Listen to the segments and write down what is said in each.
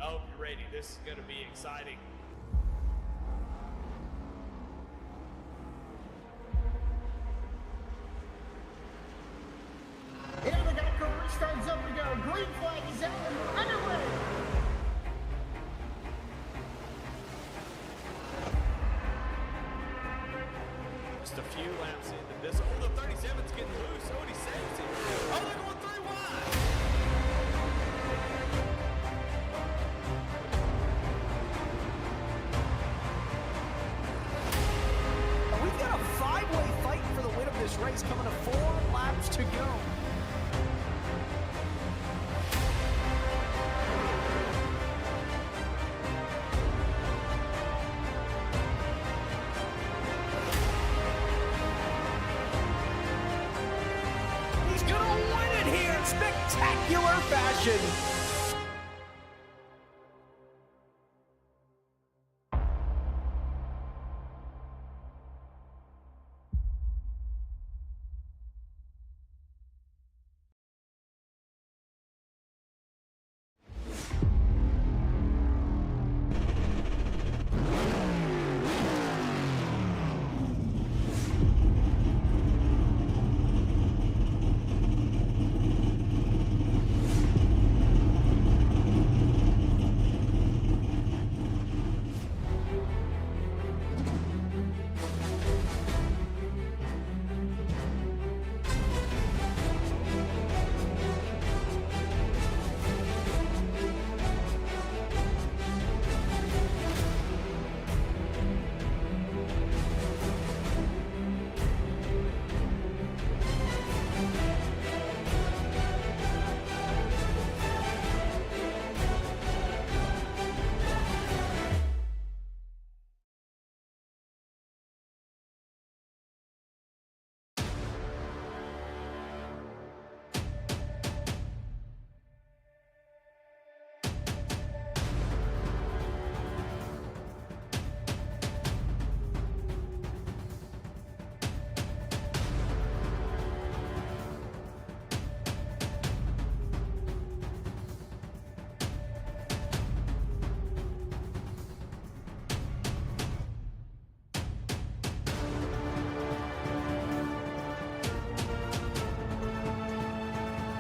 I hope you're ready. This is going to be exciting. Here we go, career starts up, we go. Green flag is out and we're underway. Just a few laps into this. Oh, the 37's getting loose. Oh, and he saves it. Oh, they're going 3 wide. We've got a 5-way fight for the win of this race coming to 4 laps to go. He's gonna win it here in spectacular fashion.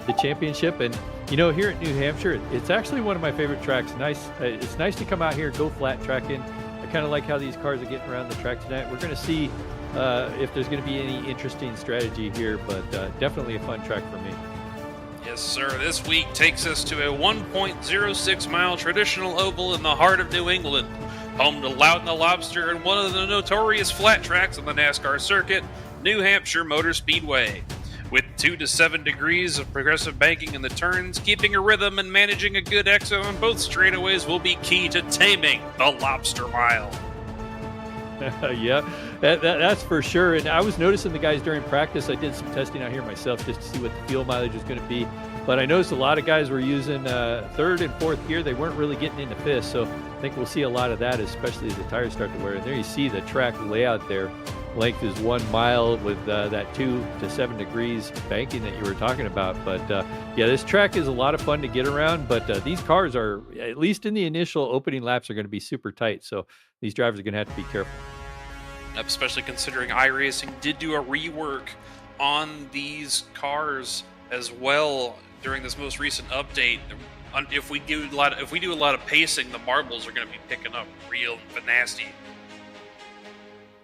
the championship. And, you know, here at New Hampshire, it's actually one of my favorite tracks. It's nice to come out here and go flat tracking. I kind of like how these cars are getting around the track tonight. We're going to see if there's going to be any interesting strategy here, but definitely a fun track for me. Yes, sir. This week takes us to a 1.06-mile traditional oval in the heart of New England, home to Loudon the Lobster and one of the notorious flat tracks on the NASCAR circuit, New Hampshire Motor Speedway. With 2 to 7 degrees of progressive banking in the turns, keeping a rhythm and managing a good exit on both straightaways will be key to taming the Lobster Mile. Yeah, that's for sure. And I was noticing the guys during practice. I did some testing out here myself just to see what the fuel mileage was going to be. But I noticed a lot of guys were using third and fourth gear. They weren't really getting into fifth. So I think we'll see a lot of that, especially as the tires start to wear. And there you see the track layout there. Length is 1 mile with that 2 to 7 degrees banking that you were talking about. But yeah, this track is a lot of fun to get around. But these cars are, at least in the initial opening laps, are going to be super tight. So these drivers are going to have to be careful. Especially considering iRacing did do a rework on these cars as well during this most recent update. If we do a lot of pacing, the marbles are going to be picking up real nasty.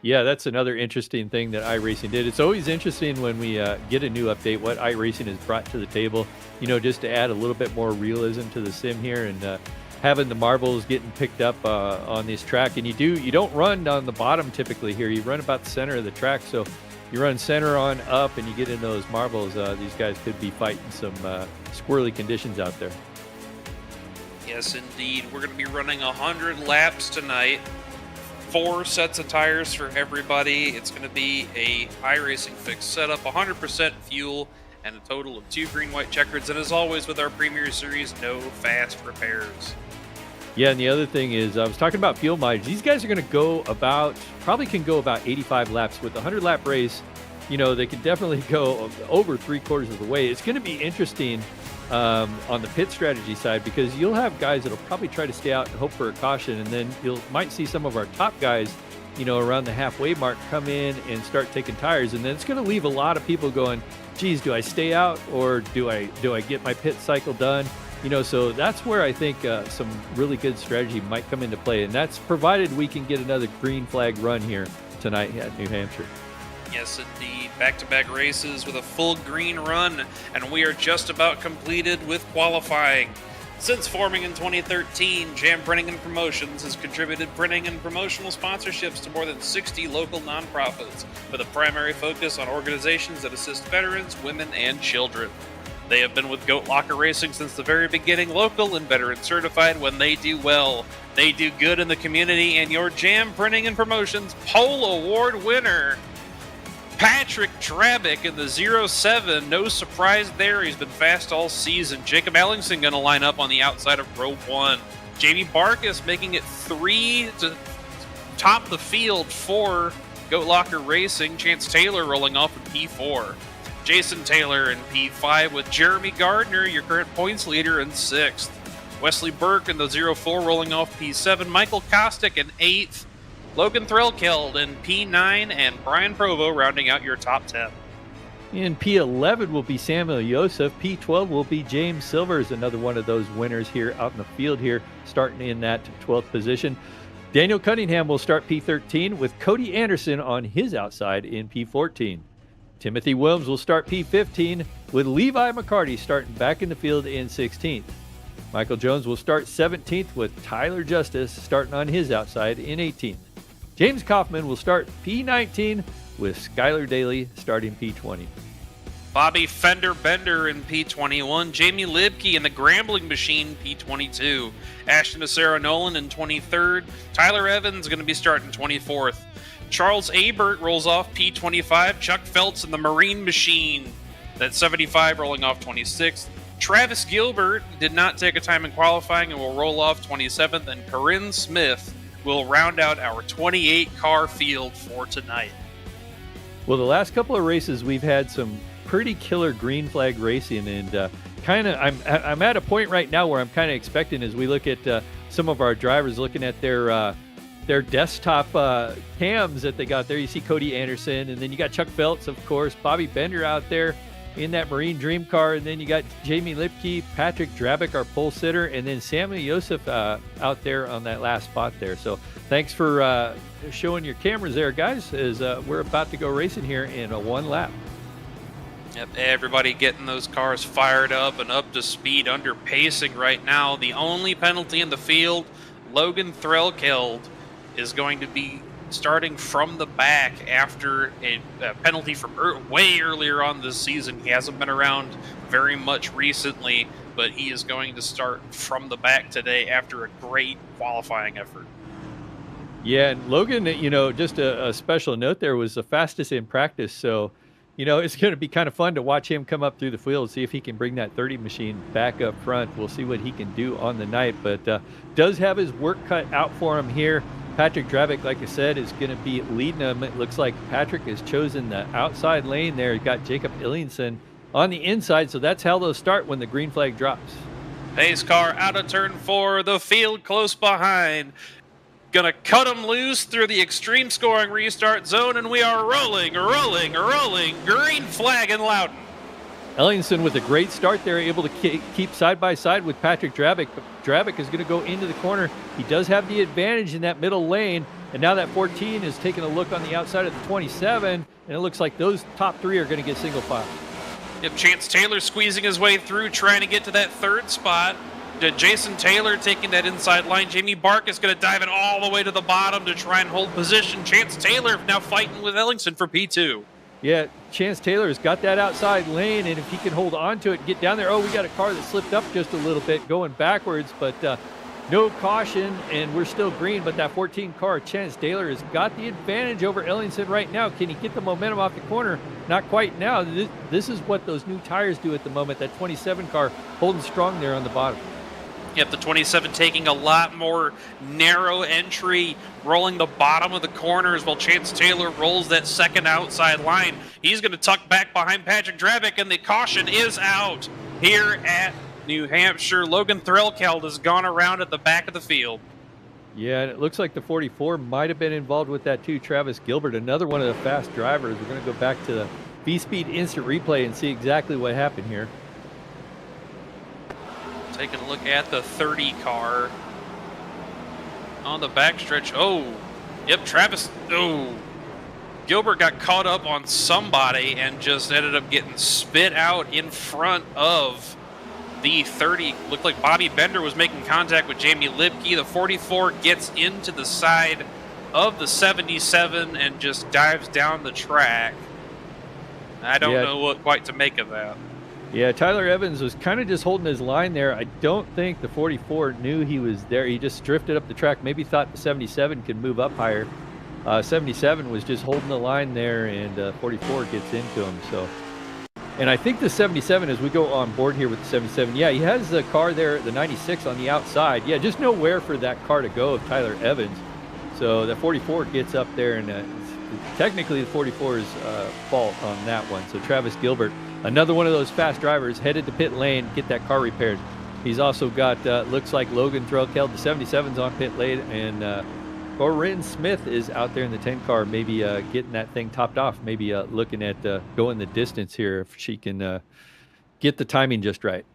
Yeah, that's another interesting thing that iRacing did. It's always interesting when we get a new update, what iRacing has brought to the table, you know, just to add a little bit more realism to the sim here, and having the marbles getting picked up on this track. And you don't run on the bottom typically here. You run about the center of the track. So you run center on up and you get in those marbles. These guys could be fighting some squirrely conditions out there. Yes, indeed. We're going to be running 100 laps tonight. 4 sets of tires for everybody. It's going to be a iRacing fixed setup, 100% fuel, and a total of 2 green-white checkers. And as always with our Premier Series, no fast repairs. Yeah, and the other thing is, I was talking about fuel mileage. These guys are going to probably can go about 85 laps. With a 100-lap race, you know, they can definitely go over 3/4 of the way. It's going to be interesting on the pit strategy side, because you'll have guys that'll probably try to stay out and hope for a caution, and then might see some of our top guys, you know, around the halfway mark come in and start taking tires, and then it's going to leave a lot of people going, geez, do I stay out or do I get my pit cycle done? You know, so that's where I think some really good strategy might come into play, and that's provided we can get another green flag run here tonight at New Hampshire. Yes, indeed. Back-to-back races with a full green run, and we are just about completed with qualifying. Since forming in 2013, Jam Printing and Promotions has contributed printing and promotional sponsorships to more than 60 local nonprofits, with a primary focus on organizations that assist veterans, women, and children. They have been with Goat Locker Racing since the very beginning, local and veteran certified. When they do well, they do good in the community, and your Jam Printing and Promotions Pole Award winner, Patrick Trabick in the 07. No surprise there. He's been fast all season. Jacob Ellingson going to line up on the outside of row 1. Jamie Barkas making it 3 to top the field for Goat Locker Racing. Chance Taylor rolling off in P4. Jason Taylor in P5 with Jeremy Gardner, your current points leader, in 6th. Wesley Burke in the 04 rolling off P7. Michael Kostick in 8th. Logan Threlkeld in P9, and Brian Provo rounding out your top 10. In P11 will be Samuel Yosef. P12 will be James Silvers, another one of those winners here out in the field here, starting in that 12th position. Daniel Cunningham will start P13 with Cody Anderson on his outside in P14. Timothy Williams will start P15 with Levi McCarty starting back in the field in 16th. Michael Jones will start 17th with Tyler Justice starting on his outside in 18th. James Kaufman will start P19 with Skylar Daly starting P20. Bobby Fender Bender in P21. Jamie Libke in the Grambling Machine P22. Ashton Acero Nolan in 23rd. Tyler Evans going to be starting 24th. Charles Abert rolls off P25. Chuck Feltz in the Marine Machine. That's 75 rolling off 26th. Travis Gilbert did not take a time in qualifying and will roll off 27th. And Corinne Smith will round out our 28-car field for tonight. Well, the last couple of races, we've had some pretty killer green flag racing, and I'm at a point right now where I'm kind of expecting, as we look at some of our drivers looking at their desktop cams that they got there. You see Cody Anderson, and then you got Chuck Feltz, of course, Bobby Bender out there. in that Marine Dream car. And then you got Jamie Lipke, Patrick Drabick, our pole sitter, and then Sammy Yosef out there on that last spot there. So thanks for showing your cameras there, guys, as we're about to go racing here in a 1 lap. Yep, everybody getting those cars fired up and up to speed, under pacing right now. The only penalty in the field, Logan Threlkeld is going to be starting from the back after a penalty from way earlier on this season. He hasn't been around very much recently, but he is going to start from the back today after a great qualifying effort. Yeah, and Logan, just a special note there, was the fastest in practice. So, it's going to be kind of fun to watch him come up through the field, see if he can bring that 30 machine back up front. We'll see what he can do on the night, but does have his work cut out for him here. Patrick Drabick, like I said, is going to be leading him. It looks like Patrick has chosen the outside lane there. He's got Jacob Illingsson on the inside, so that's how they'll start when the green flag drops. Pace car out of turn 4, the field close behind. Gonna cut him loose through the extreme scoring restart zone, and we are rolling. Green flag in Loudon. Ellingson with a great start there, able to keep side by side with Patrick Drabick. But Drabick is going to go into the corner. He does have the advantage in that middle lane, and now that 14 is taking a look on the outside of the 27, and it looks like those top 3 are going to get single file. Yep, Chance Taylor squeezing his way through, trying to get to that 3rd spot. Jason Taylor taking that inside line. Jamie Bark is going to dive it all the way to the bottom to try and hold position. Chance Taylor now fighting with Ellingson for P2. Yeah, Chance Taylor has got that outside lane, and if he can hold on to it and get down there. Oh, we got a car that slipped up just a little bit going backwards, but no caution, and we're still green. But that 14 car, Chance Taylor, has got the advantage over Ellingson right now. Can he get the momentum off the corner? Not quite now. This is what those new tires do at the moment. That 27 car holding strong there on the bottom. Yep, the 27 taking a lot more narrow entry, rolling the bottom of the corners while Chance Taylor rolls that 2nd outside line. He's going to tuck back behind Patrick Drabick, and the caution is out here at New Hampshire. Logan Threlkeld has gone around at the back of the field. Yeah, and it looks like the 44 might have been involved with that too. Travis Gilbert, another one of the fast drivers. We're going to go back to the V-Speed instant replay and see exactly what happened here. Taking a look at the 30 car on the backstretch. Oh, yep, Gilbert got caught up on somebody and just ended up getting spit out in front of the 30. Looked like Bobby Bender was making contact with Jamie Lipke. The 44 gets into the side of the 77 and just dives down the track. I don't know what quite to make of that. Yeah, Tyler Evans was kind of just holding his line there. I don't think the 44 knew he was there. He just drifted up the track, maybe thought the 77 could move up higher. 77 was just holding the line there, and 44 gets into him. So, and I think the 77, as we go on board here with the 77, yeah, he has the car there, the 96 on the outside. Yeah, just nowhere for that car to go of Tyler Evans. So the 44 gets up there, and technically the 44's fault on that one. So Travis Gilbert, another one of those fast drivers, headed to pit lane, get that car repaired. He's also got, looks like Logan Threlkeld, the 77's on pit lane, and Corinne Smith is out there in the 10 car, maybe getting that thing topped off, maybe looking at going the distance here if she can get the timing just right.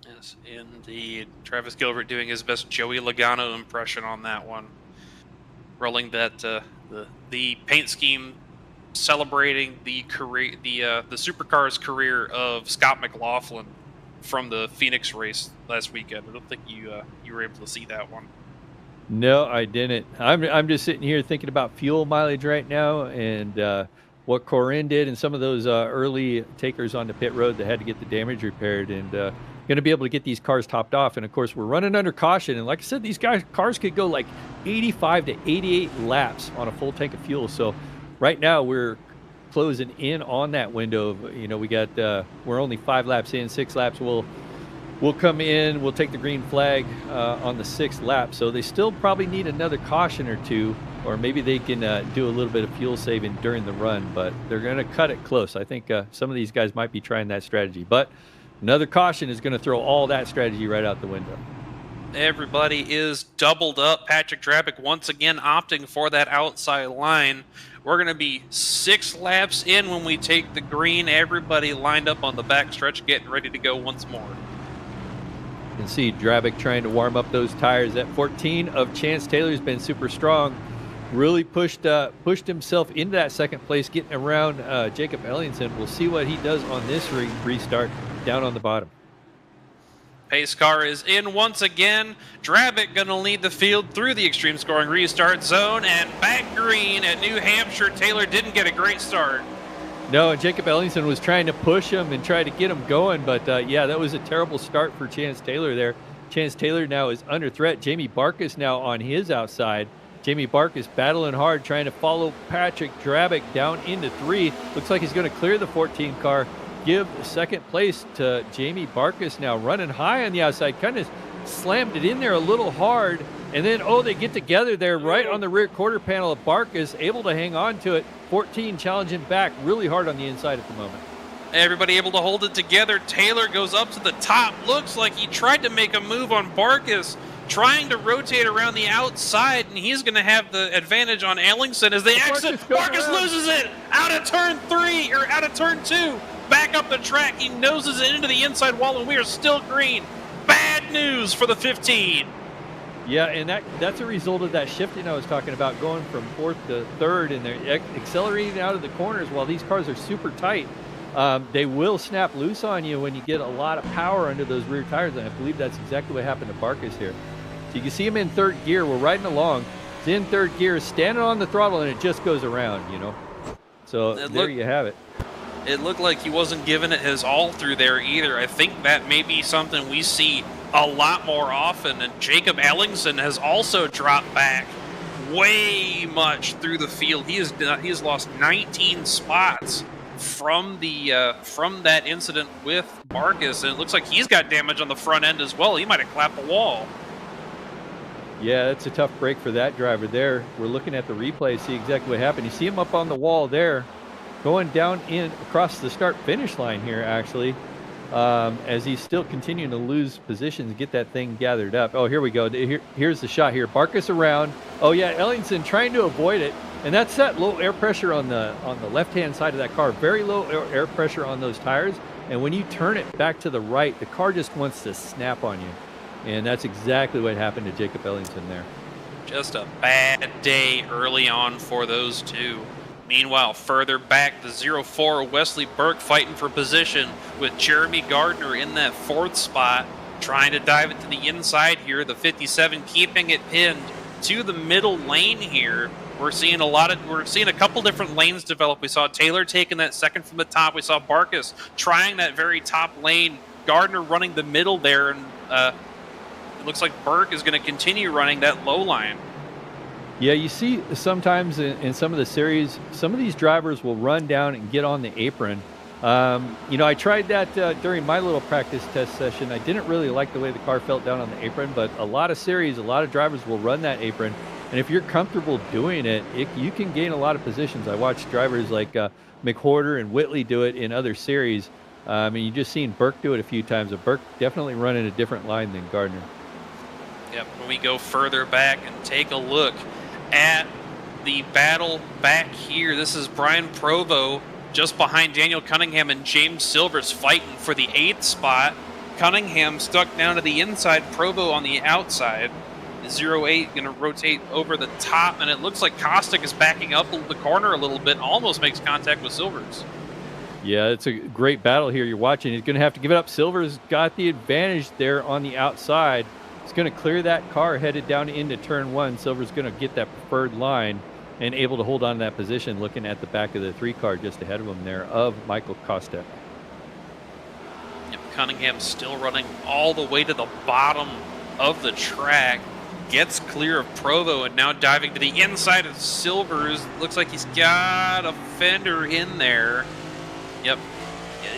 Yes, indeed. Travis Gilbert doing his best Joey Logano impression on that one. Rolling that the paint scheme, celebrating the career, the supercars career of Scott McLaughlin from the Phoenix race last weekend. I don't think you were able to see that one. No, I didn't. I'm just sitting here thinking about fuel mileage right now, and what Corinne did, and some of those early takers on the pit road that had to get the damage repaired, and going to be able to get these cars topped off. And of course, we're running under caution, and like I said, these cars could go like 85 to 88 laps on a full tank of fuel. So right now we're closing in on that window of, we got we're only 5 laps in. 6 laps we'll come in, we'll take the green flag on the 6th lap. So they still probably need another caution or two, or maybe they can do a little bit of fuel saving during the run, but they're going to cut it close. I think some of these guys might be trying that strategy, but another caution is going to throw all that strategy right out the window. Everybody is doubled up. Patrick Drabick once again opting for that outside line We're going to be 6 laps in when we take the green. Everybody lined up on the back stretch, getting ready to go once more. You can see Drabick trying to warm up those tires. That 14 of Chance Taylor's been super strong. Really pushed himself into that second place, getting around Jacob Ellingson. We'll see what he does on this restart down on the bottom. Pace car is in once again. Drabick going to lead the field through the extreme scoring restart zone, and back green at New Hampshire. Taylor didn't get a great start. No, and Jacob Ellingson was trying to push him and try to get him going, but yeah, that was a terrible start for Chance Taylor there. Chance Taylor now is under threat. Jamie Barkus now on his outside. Jamie Barkus battling hard, trying to follow Patrick Drabick down into 3. Looks like he's going to clear the 14 car. Give second place to Jamie Barkus now running high on the outside. Kind of slammed it in there a little hard. And then, they get together there right on the rear quarter panel of Barkus, able to hang on to it. 14 challenging back really hard on the inside at the moment. Everybody able to hold it together. Taylor goes up to the top. Looks like he tried to make a move on Barkus, trying to rotate around the outside, and he's going to have the advantage on Ellingson as they exit. Barkus loses it out of turn 3, or out of turn 2. Back up the track. He noses it into the inside wall, and we are still green. Bad news for the 15. Yeah, and that's a result of that shifting I was talking about, going from 4th to 3rd, and they're accelerating out of the corners while these cars are super tight. They will snap loose on you when you get a lot of power under those rear tires, and I believe that's exactly what happened to Barkus here. So you can see him in 3rd gear. We're riding along. He's in 3rd gear, standing on the throttle, and it just goes around, So there you have it. It looked like he wasn't giving it his all through there either. I think that may be something we see a lot more often, and Jacob Ellingson has also dropped back way much through the field. He has lost 19 spots from that incident with Barkus, and it looks like he's got damage on the front end as well. He might have clapped the wall. Yeah, that's a tough break for that driver there. We're looking at the replay, see exactly what happened. You see him up on the wall there, going down in across the start-finish line here, actually, as he's still continuing to lose positions, get that thing gathered up. Oh, here we go. Here's the shot here. Barkus around. Oh, yeah, Ellingson trying to avoid it. And that's that low air pressure on the left-hand side of that car. Very low air pressure on those tires. And when you turn it back to the right, the car just wants to snap on you. And that's exactly what happened to Jacob Ellingson there. Just a bad day early on for those two. Meanwhile, further back, the 04 Wesley Burke fighting for position with Jeremy Gardner in that 4th spot, trying to dive into the inside here. The 57 keeping it pinned to the middle lane here. We're seeing a couple different lanes develop. We saw Taylor taking that second from the top. We saw Barkus trying that very top lane. Gardner running the middle there, and it looks like Burke is going to continue running that low line. Yeah, you see sometimes in some of the series, some of these drivers will run down and get on the apron. I tried that during my little practice test session. I didn't really like the way the car felt down on the apron, but a lot of drivers will run that apron. And if you're comfortable doing it, you can gain a lot of positions. I watched drivers like McWhorter and Whitley do it in other series. And you just seen Burke do it a few times. But Burke definitely running a different line than Gardner. Yep, when we go further back and take a look at the battle back here, this is Brian Provo just behind Daniel Cunningham, and James Silvers fighting for the 8th spot. Cunningham stuck down to the inside, Provo on the outside. The 08 going to rotate over the top, and it looks like Kostick is backing up the corner a little bit, almost makes contact with Silvers. Yeah, it's a great battle here you're watching. He's going to have to give it up. Silvers got the advantage there on the outside. He's going to clear that car headed down into turn 1. Silver's going to get that preferred line and able to hold on to that position, looking at the back of the 3 car just ahead of him there of Michael Kostick. Yep, Cunningham still running all the way to the bottom of the track. Gets clear of Provo and now diving to the inside of Silvers. Looks like he's got a fender in there. Yep.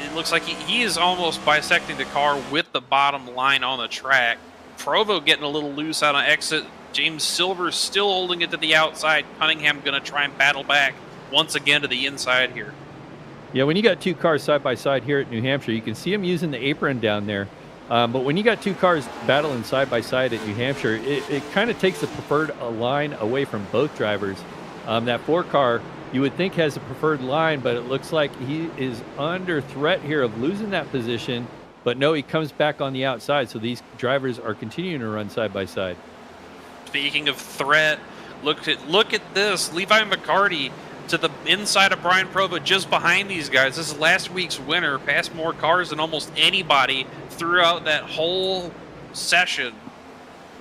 It looks like he is almost bisecting the car with the bottom line on the track. Provo getting a little loose out on exit. James Silvers still holding it to the outside. Cunningham going to try and battle back once again to the inside here. Yeah, when you got 2 cars side by side here at New Hampshire, you can see him using the apron down there. But when you got 2 cars battling side by side at New Hampshire, it kind of takes the preferred line away from both drivers. That 4 car you would think has a preferred line, but it looks like he is under threat here of losing that position. But no, he comes back on the outside, so these drivers are continuing to run side by side. Speaking of threat, look at this. Levi McCarty to the inside of Brian Provo, just behind these guys. This is last week's winner, passed more cars than almost anybody throughout that whole session.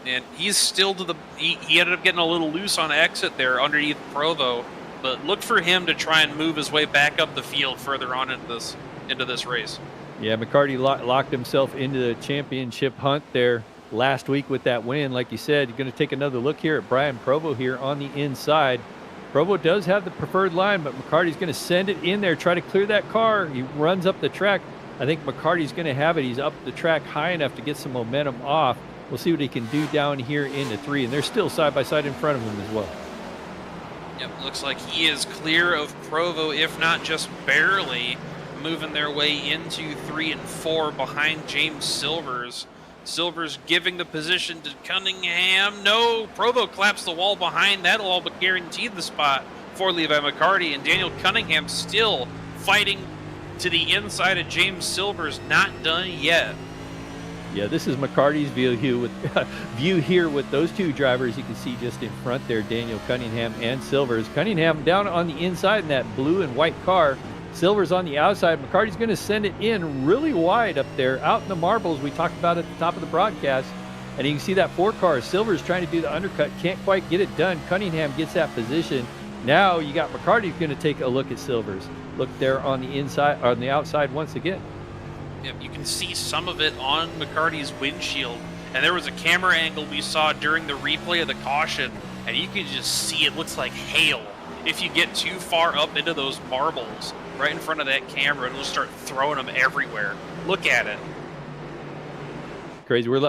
And he's still to the... He ended up getting a little loose on exit there underneath Provo. But look for him to try and move his way back up the field further on into this race. Yeah, McCarty locked himself into the championship hunt there last week with that win. Like you said, you're going to take another look here at Brian Provo here on the inside. Provo does have the preferred line, but McCarty's going to send it in there, try to clear that car. He runs up the track. I think McCarty's going to have it. He's up the track high enough to get some momentum off. We'll see what he can do down here into 3, and they're still side by side in front of him as well. Yep, looks like he is clear of Provo, if not just barely, moving their way into 3 and 4 behind James Silvers. Silvers giving the position to Cunningham. No, Provo claps the wall behind. That'll all but guarantee the spot for Levi McCarty. And Daniel Cunningham still fighting to the inside of James Silvers. Not done yet. Yeah, this is McCarty's view here with those two drivers. You can see just in front there, Daniel Cunningham and Silvers. Cunningham down on the inside in that blue and white car. Silver's on the outside. McCarty's going to send it in really wide up there, out in the marbles we talked about at the top of the broadcast. And you can see that 4 car. Silver's trying to do the undercut, can't quite get it done. Cunningham gets that position. Now you got McCarty going to take a look at Silvers. Look there on the inside, on the outside once again. Yep, you can see some of it on McCarty's windshield. And there was a camera angle we saw during the replay of the caution, and you can just see it looks like hail. If you get too far up into those marbles right in front of that camera, it'll start throwing them everywhere. Look at it. Crazy. We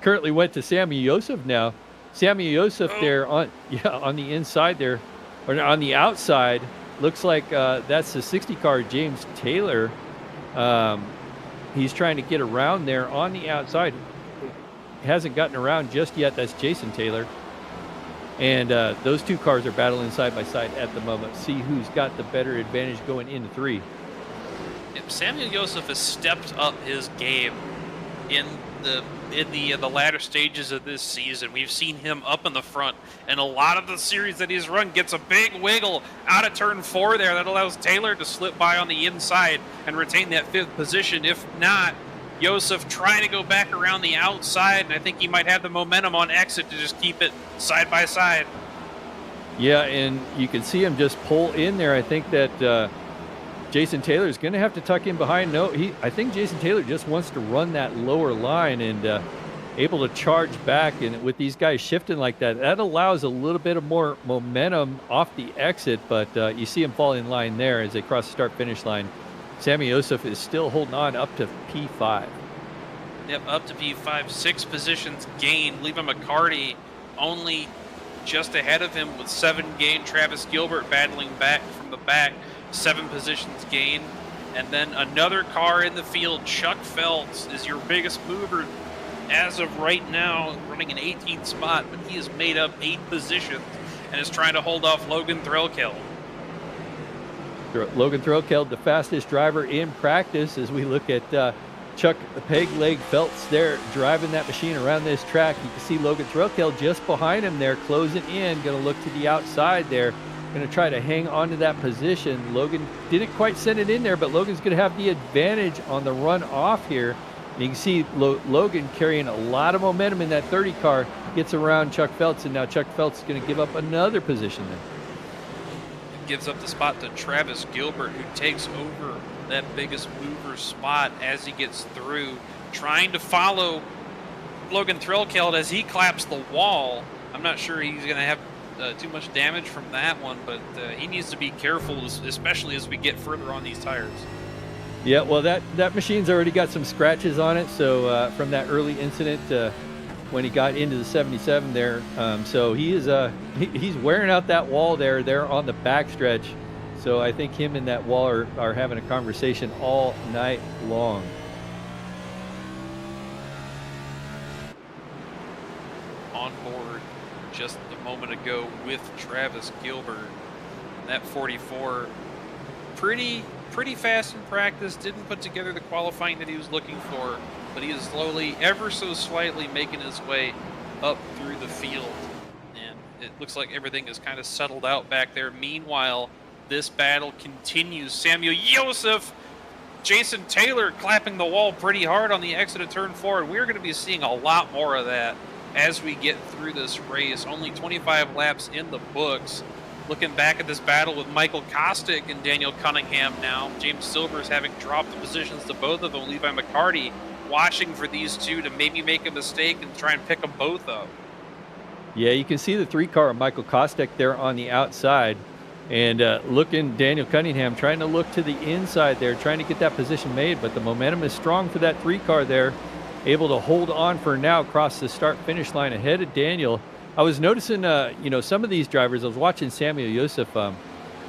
currently went to Sammy Yosef now. Sammy Yosef there on the inside there, or on the outside. Looks like that's the 60 car, James Taylor. He's trying to get around there on the outside. Hasn't gotten around just yet. That's Jason Taylor. And those 2 cars are battling side by side at the moment. See who's got the better advantage going into 3. Yep, Samuel Yosef has stepped up his game in the latter stages of this season. We've seen him up in the front, and a lot of the series that he's run gets a big wiggle out of turn 4 there. That allows Taylor to slip by on the inside and retain that 5th position. If not, Yosef trying to go back around the outside, and I think he might have the momentum on exit to just keep it side by side. Yeah, and you can see him just pull in there. I think that Jason Taylor is going to have to tuck in behind. No, I think Jason Taylor just wants to run that lower line and able to charge back. And with these guys shifting like that, that allows a little bit of more momentum off the exit. But you see him fall in line there as they cross the start-finish line. Sammy Yosef is still holding on up to P5. Yep, up to P5, 6 positions gained. Levi McCarty only just ahead of him with 7 gained. Travis Gilbert battling back from the back, 7 positions gained. And then another car in the field, Chuck Phelps, is your biggest mover as of right now, running an 18th spot, but he has made up 8 positions and is trying to hold off Logan Threlkeld. Logan Threlkeld, the fastest driver in practice, as we look at Chuck Peg Leg Phelps there driving that machine around this track. You can see Logan Threlkeld just behind him there, closing in, going to look to the outside there, going to try to hang on to that position. Logan didn't quite send it in there, but Logan's going to have the advantage on the run off here. And you can see Logan carrying a lot of momentum in that 30 car, gets around Chuck Phelps, and now Chuck Phelps is going to give up another position there. Gives up the spot to Travis Gilbert, who takes over that biggest mover spot as he gets through, trying to follow Logan Threlkeld as he claps the wall. I'm not sure he's going to have too much damage from that one, but he needs to be careful, especially as we get further on these tires. Yeah, well, that machine's already got some scratches on it, so from that early incident when he got into the 77 there. So he is he's wearing out that wall there on the backstretch. So I think him and that wall are having a conversation all night long. On board just a moment ago with Travis Gilbert. That 44, pretty fast in practice. Didn't put together the qualifying that he was looking for, but he is slowly, ever so slightly, making his way up through the field. And it looks like everything is kind of settled out back there. Meanwhile, this battle continues. Samuel Joseph, Jason Taylor clapping the wall pretty hard on the exit of turn 4, and we're going to be seeing a lot more of that as we get through this race. Only 25 laps in the books. Looking back at this battle with Michael Kostick and Daniel Cunningham now. James Silvers having dropped the positions to both of them. Levi McCarty watching for these two to maybe make a mistake and try and pick them both up. Yeah, you can see the 3-car of Michael Kostick there on the outside. And looking, Daniel Cunningham trying to look to the inside there, trying to get that position made. But the momentum is strong for that 3-car there. Able to hold on for now across the start-finish line ahead of Daniel. I was noticing, some of these drivers. I was watching Samuel Joseph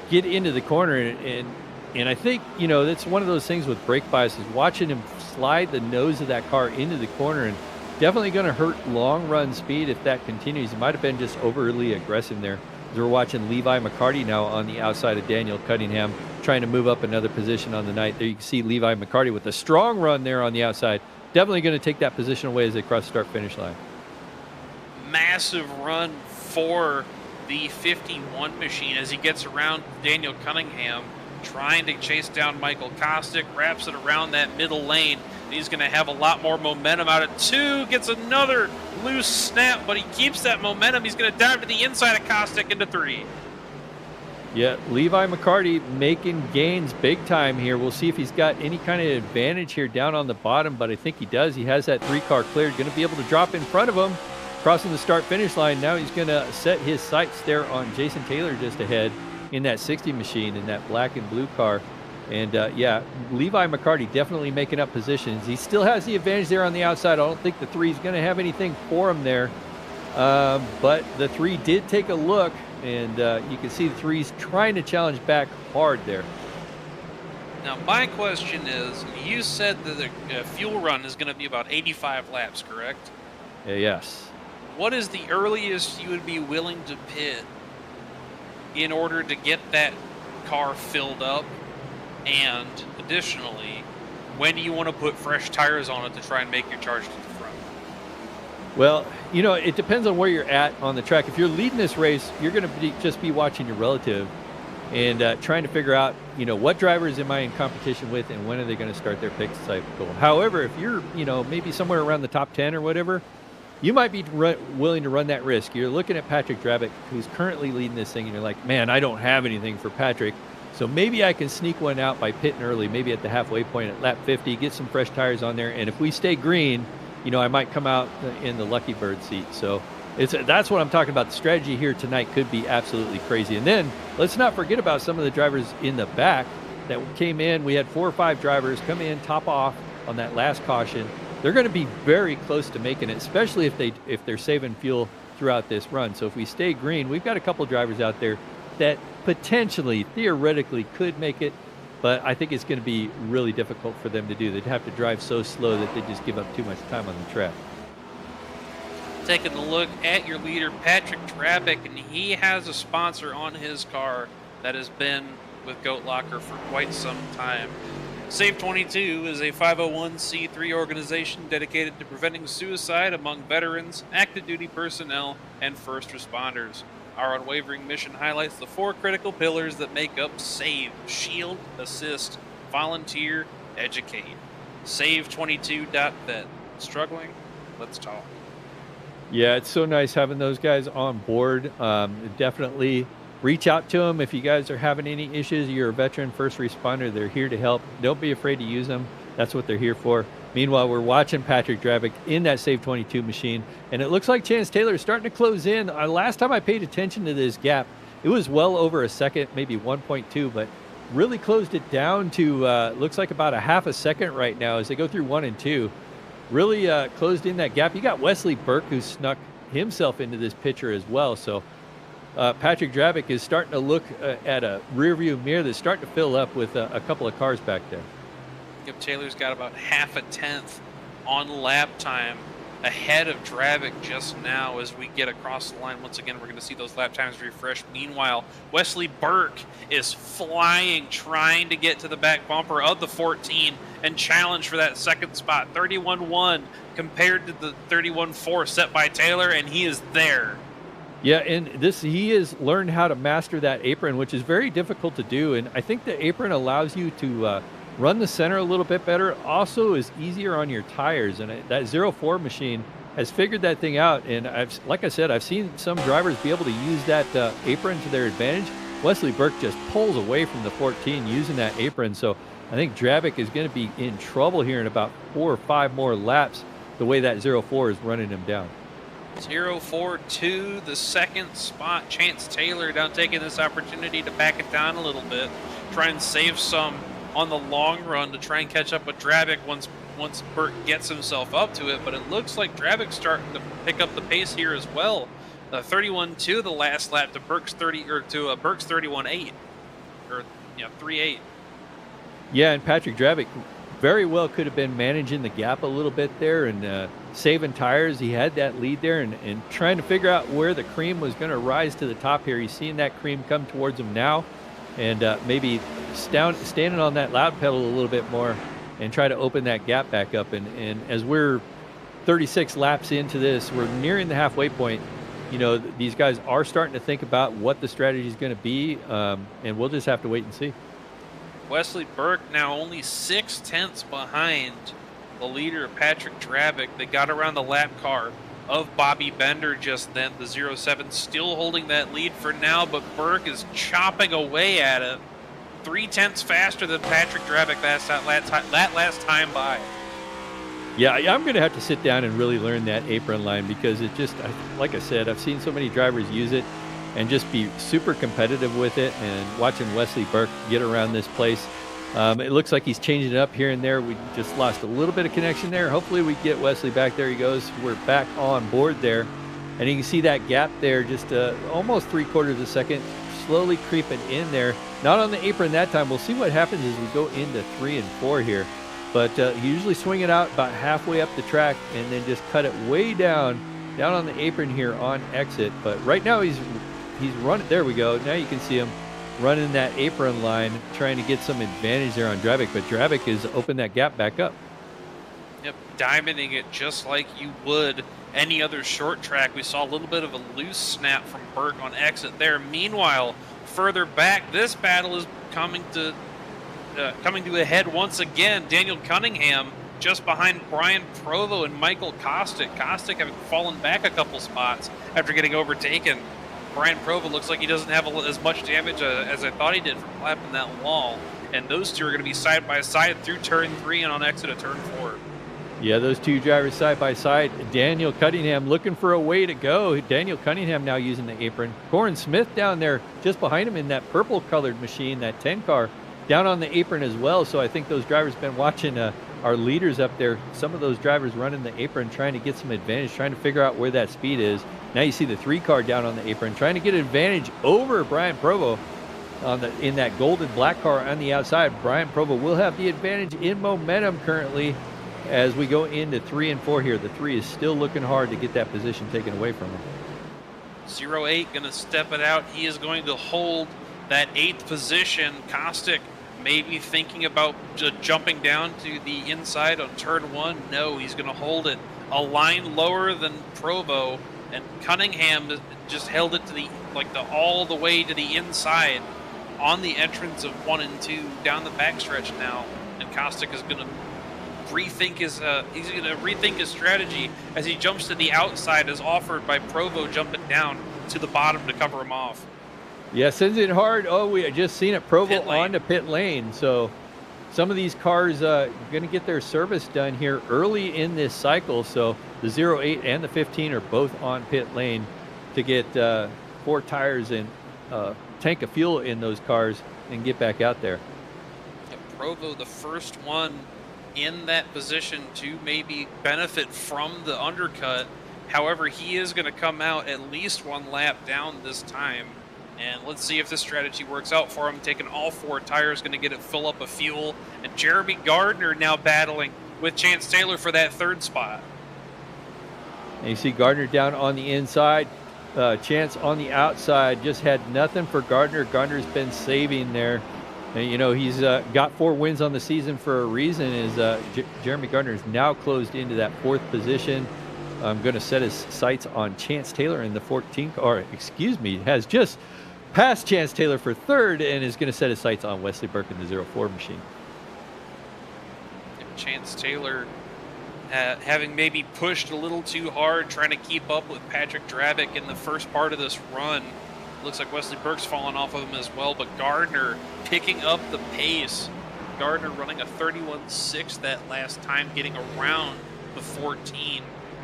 get into the corner, and I think, that's one of those things with brake bias is watching him slide the nose of that car into the corner, and definitely going to hurt long-run speed if that continues. He might have been just overly aggressive there. As we're watching Levi McCarty now on the outside of Daniel Cunningham, trying to move up another position on the night. There you can see Levi McCarty with a strong run there on the outside. Definitely going to take that position away as they cross the start-finish line. Massive run for the 51 machine as he gets around Daniel Cunningham, trying to chase down Michael Kostick, wraps it around that middle lane. He's going to have a lot more momentum out of 2, gets another loose snap, but he keeps that momentum. He's going to dive to the inside of Kostick into 3. Yeah, Levi McCarty making gains big time here. We'll see if he's got any kind of advantage here down on the bottom, but I think he does. He has that 3-car cleared, going to be able to drop in front of him. Crossing the start-finish line, now he's going to set his sights there on Jason Taylor just ahead in that 60 machine, in that black and blue car. And, Levi McCarty definitely making up positions. He still has the advantage there on the outside. I don't think the 3 is going to have anything for him there. But the 3 did take a look, and you can see the 3's trying to challenge back hard there. Now, my question is, you said that the fuel run is going to be about 85 laps, correct? Yes. What is the earliest you would be willing to pit in order to get that car filled up? And additionally, when do you want to put fresh tires on it to try and make your charge to the front? Well, it depends on where you're at on the track. If you're leading this race, you're going to just be watching your relative and trying to figure out, what drivers am I in competition with and when are they going to start their pick cycle. However, if you're, maybe somewhere around the top 10 or whatever, you might be willing to run that risk. You're looking at Patrick Drabick, who's currently leading this thing, and you're like, man, I don't have anything for Patrick. So maybe I can sneak one out by pitting early, maybe at the halfway point at lap 50, get some fresh tires on there. And if we stay green, I might come out in the lucky bird seat. So that's what I'm talking about. The strategy here tonight could be absolutely crazy. And then let's not forget about some of the drivers in the back that came in. We had 4 or 5 drivers come in, top off on that last caution. They're going to be very close to making it, especially if they're saving fuel throughout this run. So if we stay green, we've got a couple drivers out there that potentially, theoretically, could make it, but I think it's going to be really difficult for them to do. They'd have to drive so slow that they just give up too much time on the track. Taking a look at your leader, Patrick Drabick, and he has a sponsor on his car that has been with Goat Locker for quite some time. Save 22 is a 501c3 organization dedicated to preventing suicide among veterans, active duty personnel, and first responders. Our unwavering mission highlights the 4 critical pillars that make up SAVE: Shield, Assist, Volunteer, Educate. Save22.vet. Struggling? Let's talk. Yeah, it's so nice having those guys on board. Definitely reach out to them if you guys are having any issues. You're a veteran first responder. They're here to help. Don't be afraid to use them. That's what they're here for. Meanwhile, we're watching Patrick Drabick in that Save 22 machine, and it looks like Chance Taylor is starting to close in. Last time I paid attention to this gap, it was well over a second, maybe 1.2, but really closed it down to looks like about a half a second right now as they go through 1 and 2. Really closed in that gap. You got Wesley Burke, who snuck himself into this picture as well. So Patrick Drabick is starting to look at a rearview mirror that's starting to fill up with a couple of cars back there. Yep, Taylor's got about half a tenth on lap time ahead of Dravik just now as we get across the line. Once again, we're going to see those lap times refresh. Meanwhile, Wesley Burke is flying, trying to get to the back bumper of the 14 and challenge for that second spot. 31-1 compared to the 31-4 set by Taylor, and he is there. Yeah, and he has learned how to master that apron, which is very difficult to do. And I think the apron allows you to run the center a little bit better. Also is easier on your tires. And that 04 machine has figured that thing out. And like I said, I've seen some drivers be able to use that apron to their advantage. Wesley Burke just pulls away from the 14 using that apron. So I think Dravik is going to be in trouble here in about 4 or 5 more laps, the way that 04 is running him down. 0-4-2, the second spot. Chance Taylor now taking this opportunity to back it down a little bit, try and save some on the long run to try and catch up with Dravik once Burke gets himself up to it. But it looks like Dravik's starting to pick up the pace here as well. 31-2 the last lap to Burke's 31-8 or 3-8. Yeah, and Patrick Dravik very well could have been managing the gap a little bit there and saving tires. He had that lead there and trying to figure out where the cream was going to rise to the top here. He's seeing that cream come towards him now, and maybe standing on that loud pedal a little bit more and try to open that gap back up. And as we're 36 laps into this, we're nearing the halfway point. These guys are starting to think about what the strategy is going to be, and we'll just have to wait and see. Wesley Burke now only 0.6 behind the leader, Patrick Dravik. They got around the lap car of Bobby Bender just then. The 07 still holding that lead for now, but Burke is chopping away at it. 0.3 faster than Patrick Dravik that last time by. Yeah, I'm going to have to sit down and really learn that apron line, because it just, like I said, I've seen so many drivers use it and just be super competitive with it, and watching Wesley Burke get around this place. It looks like he's changing it up here and there. We just lost a little bit of connection there. Hopefully we get Wesley back. There he goes. We're back on board there. And you can see that gap there, just almost 3/4 of a second, slowly creeping in there. Not on the apron that time. We'll see what happens as we go into 3 and 4 here. But you usually swing it out about halfway up the track and then just cut it way down on the apron here on exit. But right now he's running. There we go. Now you can see him running that apron line, trying to get some advantage there on Dravik. But Dravik has opened that gap back up. Yep, diamonding it just like you would any other short track. We saw a little bit of a loose snap from Burke on exit there. Meanwhile, further back, this battle is coming to a head once again. Daniel Cunningham just behind Brian Provo and Michael Kostick. Kostick having fallen back a couple spots after getting overtaken. Brian Provo looks like he doesn't have as much damage as I thought he did from clapping that wall. And those two are going to be side by side through turn 3 and on exit of turn 4. Yeah, those two drivers side by side. Daniel Cunningham looking for a way to go. Daniel Cunningham now using the apron. Corin Smith down there just behind him in that purple colored machine, that 10 car, down on the apron as well. So I think those drivers been watching our leaders up there. Some of those drivers running the apron, trying to get some advantage, trying to figure out where that speed is. Now you see the 3 car down on the apron, trying to get advantage over Brian Provo in that golden black car on the outside. Brian Provo will have the advantage in momentum currently as we go into 3 and 4 here. The 3 is still looking hard to get that position taken away from him. 08 going to step it out. He is going to hold that 8th position. Kostick maybe thinking about jumping down to the inside on turn 1. No, he's going to hold it a line lower than Provo. And Cunningham just held it to all the way to the inside on the entrance of 1 and 2 down the backstretch now. And Kostick is going to rethink his strategy as he jumps to the outside as offered by Provo, jumping down to the bottom to cover him off. Yeah, sends it hard. Oh, we had just seen it. Provo on to pit lane. So some of these cars going to get their service done here early in this cycle. So the 08 and the 15 are both on pit lane to get 4 tires and tank of fuel in those cars and get back out there. Yeah, Provo, the first one in that position to maybe benefit from the undercut. However, he is going to come out at least 1 lap down this time. And let's see if this strategy works out for him. Taking all 4 tires, going to get it full up of fuel. And Jeremy Gardner now battling with Chance Taylor for that 3rd spot. And you see Gardner down on the inside. Chance on the outside, just had nothing for Gardner. Gardner's been saving there. And, you know, he's got 4 wins on the season for a reason. Jeremy Gardner is now closed into that 4th position. I'm going to set his sights on Chance Taylor in the 14th, or excuse me, has just passed Chance Taylor for 3rd and is going to set his sights on Wesley Burke in the 04 machine. Chance Taylor having maybe pushed a little too hard, trying to keep up with Patrick Drabick in the first part of this run. Looks like Wesley Burke's fallen off of him as well, but Gardner picking up the pace. Gardner running a 31.6 that last time, getting around the 14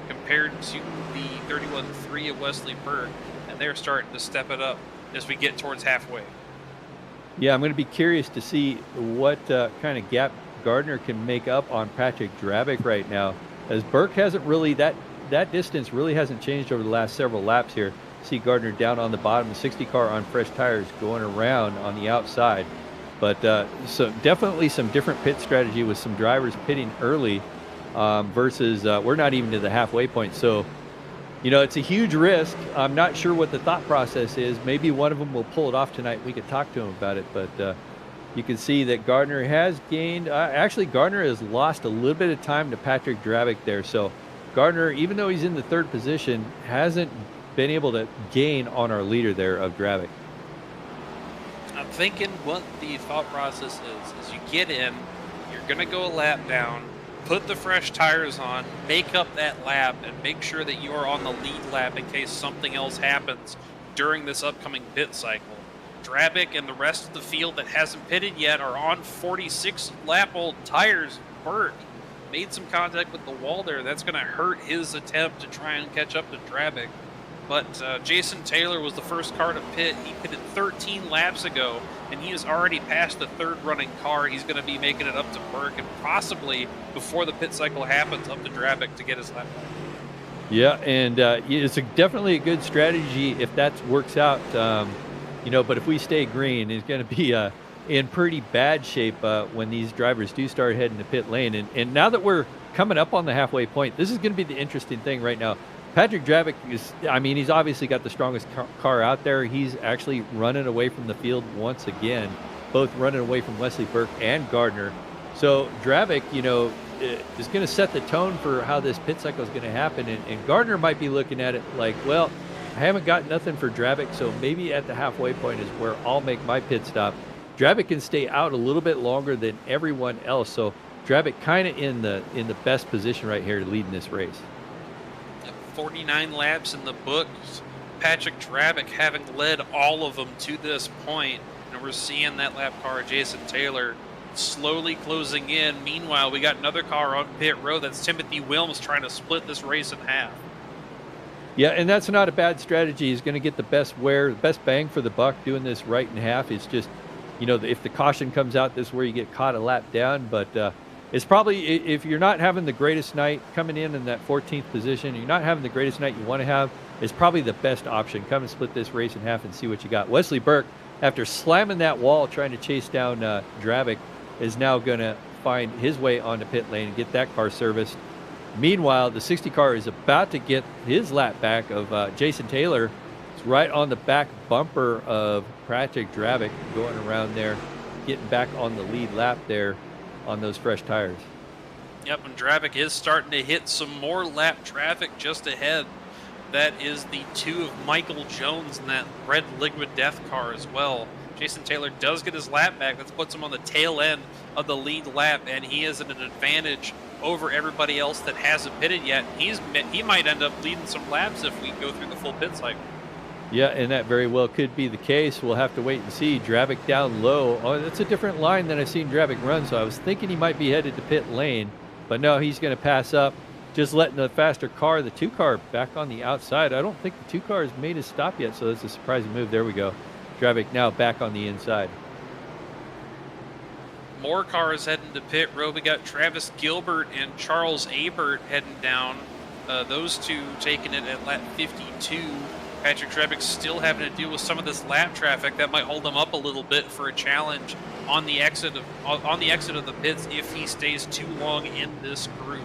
compared to the 31.3 of Wesley Burke, and they're starting to step it up as we get towards halfway. Yeah, I'm going to be curious to see what kind of gap Gardner can make up on Patrick Drabick right now, as Burke hasn't really, that distance really hasn't changed over the last several laps here. See Gardner down on the bottom, the 60 car on fresh tires going around on the outside. But so definitely some different pit strategy with some drivers pitting early versus we're not even to the halfway point. So, you know, it's a huge risk. I'm not sure what the thought process is. Maybe one of them will pull it off tonight. We could talk to him about it, but you can see that Gardner has gained. Actually, Gardner has lost a little bit of time to Patrick Drabick there. So Gardner, even though he's in the 3rd position, hasn't been able to gain on our leader there of Drabick. I'm thinking what the thought process is you get in, you're going to go a lap down, put the fresh tires on, make up that lap, and make sure that you are on the lead lap in case something else happens during this upcoming pit cycle. Drabick and the rest of the field that hasn't pitted yet are on 46-lap-old tires. Burke made some contact with the wall there. That's going to hurt his attempt to try and catch up to Drabick. But Jason Taylor was the first car to pit. He pitted 13 laps ago, and he has already passed the 3rd running car. He's going to be making it up to Burke, and possibly, before the pit cycle happens, up to Drabick to get his lap back. Yeah, and it's definitely a good strategy if that works out. You know, but if we stay green, it's going to be in pretty bad shape when these drivers do start heading to pit lane. And now that we're coming up on the halfway point, this is going to be the interesting thing right now. Patrick Drabick is, I mean, he's obviously got the strongest car out there. He's actually running away from the field once again, both running away from Wesley Burke and Gardner. So Drabick, you know, is going to set the tone for how this pit cycle is going to happen. And Gardner might be looking at it like, well, I haven't got nothing for Drabick, so maybe at the halfway point is where I'll make my pit stop. Drabick can stay out a little bit longer than everyone else, so Drabick kind of in the best position right here to lead in this race. 49 laps in the books. Patrick Drabick having led all of them to this point, and we're seeing that lap car, Jason Taylor, slowly closing in. Meanwhile, we got another car on pit road. That's Timothy Wilms trying to split this race in half. Yeah, and that's not a bad strategy. He's going to get the best bang for the buck doing this right in half. It's just, you know, if the caution comes out, this is where you get caught a lap down. But it's probably, if you're not having the greatest night coming in that 14th position, you're not having the greatest night you want to have, it's probably the best option. Come and split this race in half and see what you got. Wesley Burke, after slamming that wall trying to chase down Drabick, is now going to find his way onto pit lane and get that car serviced. Meanwhile, the 60 car is about to get his lap back of Jason Taylor. It's right on the back bumper of Patrick Drabick, going around there, getting back on the lead lap there on those fresh tires. Yep, and Drabick is starting to hit some more lap traffic just ahead. That is the 2 of Michael Jones in that red Liquid Death car as well. Jason Taylor does get his lap back. That puts him on the tail end of the lead lap, and he is at an advantage over everybody else that hasn't pitted yet. He might end up leading some laps if we go through the full pit cycle. Yeah, and that very well could be the case. We'll have to wait and see. Drabick down low. Oh, that's a different line than I've seen Drabick run, so I was thinking he might be headed to pit lane. But no, he's going to pass up, just letting the faster car, the 2 car, back on the outside. I don't think the 2 car has made his stop yet, so that's a surprising move. There we go. Drabick now back on the inside. More cars heading to pit road. We got Travis Gilbert and Charles Abert heading down. Those 2 taking it at lap 52. Patrick Drabick still having to deal with some of this lap traffic that might hold him up a little bit for a challenge on the exit of the pits if he stays too long in this groove.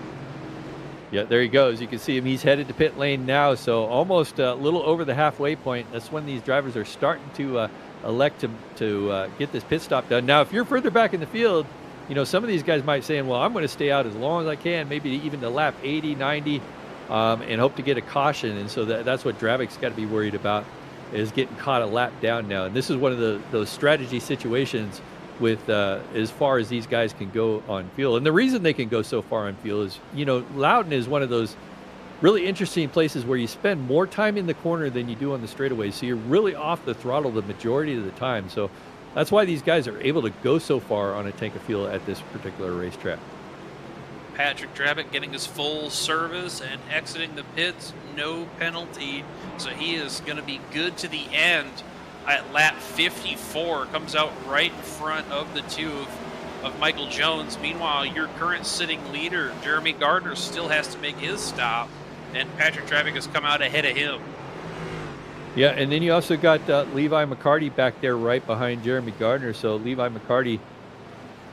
Yeah, there he goes. You can see him. He's headed to pit lane now, so almost a little over the halfway point. That's when these drivers are starting to elect to get this pit stop done. Now, if you're further back in the field, you know, some of these guys might say, well, I'm going to stay out as long as I can, maybe even to lap 80, 90, and hope to get a caution. And so that's what Dravic's got to be worried about, is getting caught a lap down now. And this is one of those strategy situations with as far as these guys can go on fuel. And the reason they can go so far on fuel is, you know, Loudon is one of those really interesting places where you spend more time in the corner than you do on the straightaway. So you're really off the throttle the majority of the time. So that's why these guys are able to go so far on a tank of fuel at this particular racetrack. Patrick Drabick getting his full service and exiting the pits, no penalty. So he is going to be good to the end. At lap 54, comes out right in front of the two of Michael Jones. Meanwhile, your current sitting leader, Jeremy Gardner, still has to make his stop, and Patrick Drabick has come out ahead of him. Yeah, and then you also got Levi McCarty back there right behind Jeremy Gardner. So Levi McCarty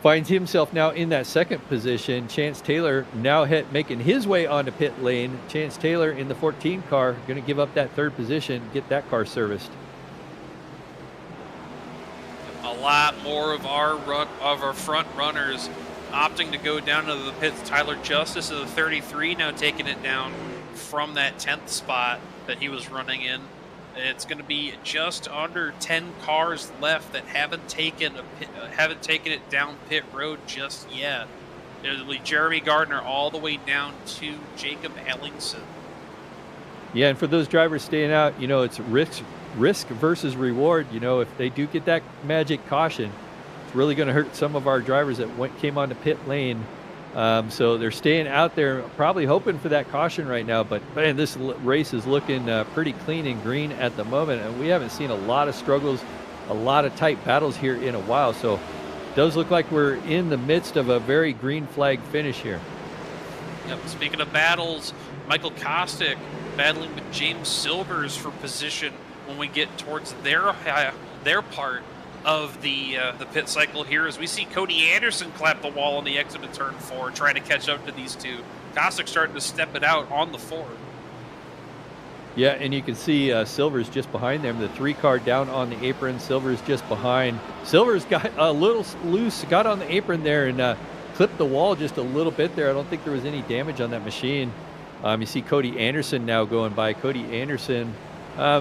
finds himself now in that second position. Chance Taylor now making his way onto pit lane. Chance Taylor in the 14 car, going to give up that third position, get that car serviced. A lot more of our front runners opting to go down to the pits. Tyler Justice of the 33 now taking it down from that 10th spot that he was running in. It's going to be just under 10 cars left that haven't taken it down pit road just yet. It'll be Jeremy Gardner all the way down to Jacob Ellingson. Yeah, and for those drivers staying out, you know, it's risk versus reward. You know, if they do get that magic caution, it's really going to hurt some of our drivers that came on the pit lane. So they're staying out there, probably hoping for that caution right now. But man, this race is looking pretty clean and green at the moment, and we haven't seen a lot of struggles, a lot of tight battles here in a while. So it does look like we're in the midst of a very green flag finish here. Yep. Speaking of battles, Michael Kostick battling with James Silvers for position when we get towards their part of the pit cycle here, as we see Cody Anderson clap the wall on the exit of turn 4, trying to catch up to these two. Kostick starting to step it out on the 4. Yeah, and you can see Silver's just behind them. The 3 car down on the apron. Silver's just behind. Silver's got a little loose, got on the apron there and clipped the wall just a little bit there. I don't think there was any damage on that machine. You see Cody Anderson now going by. Cody Anderson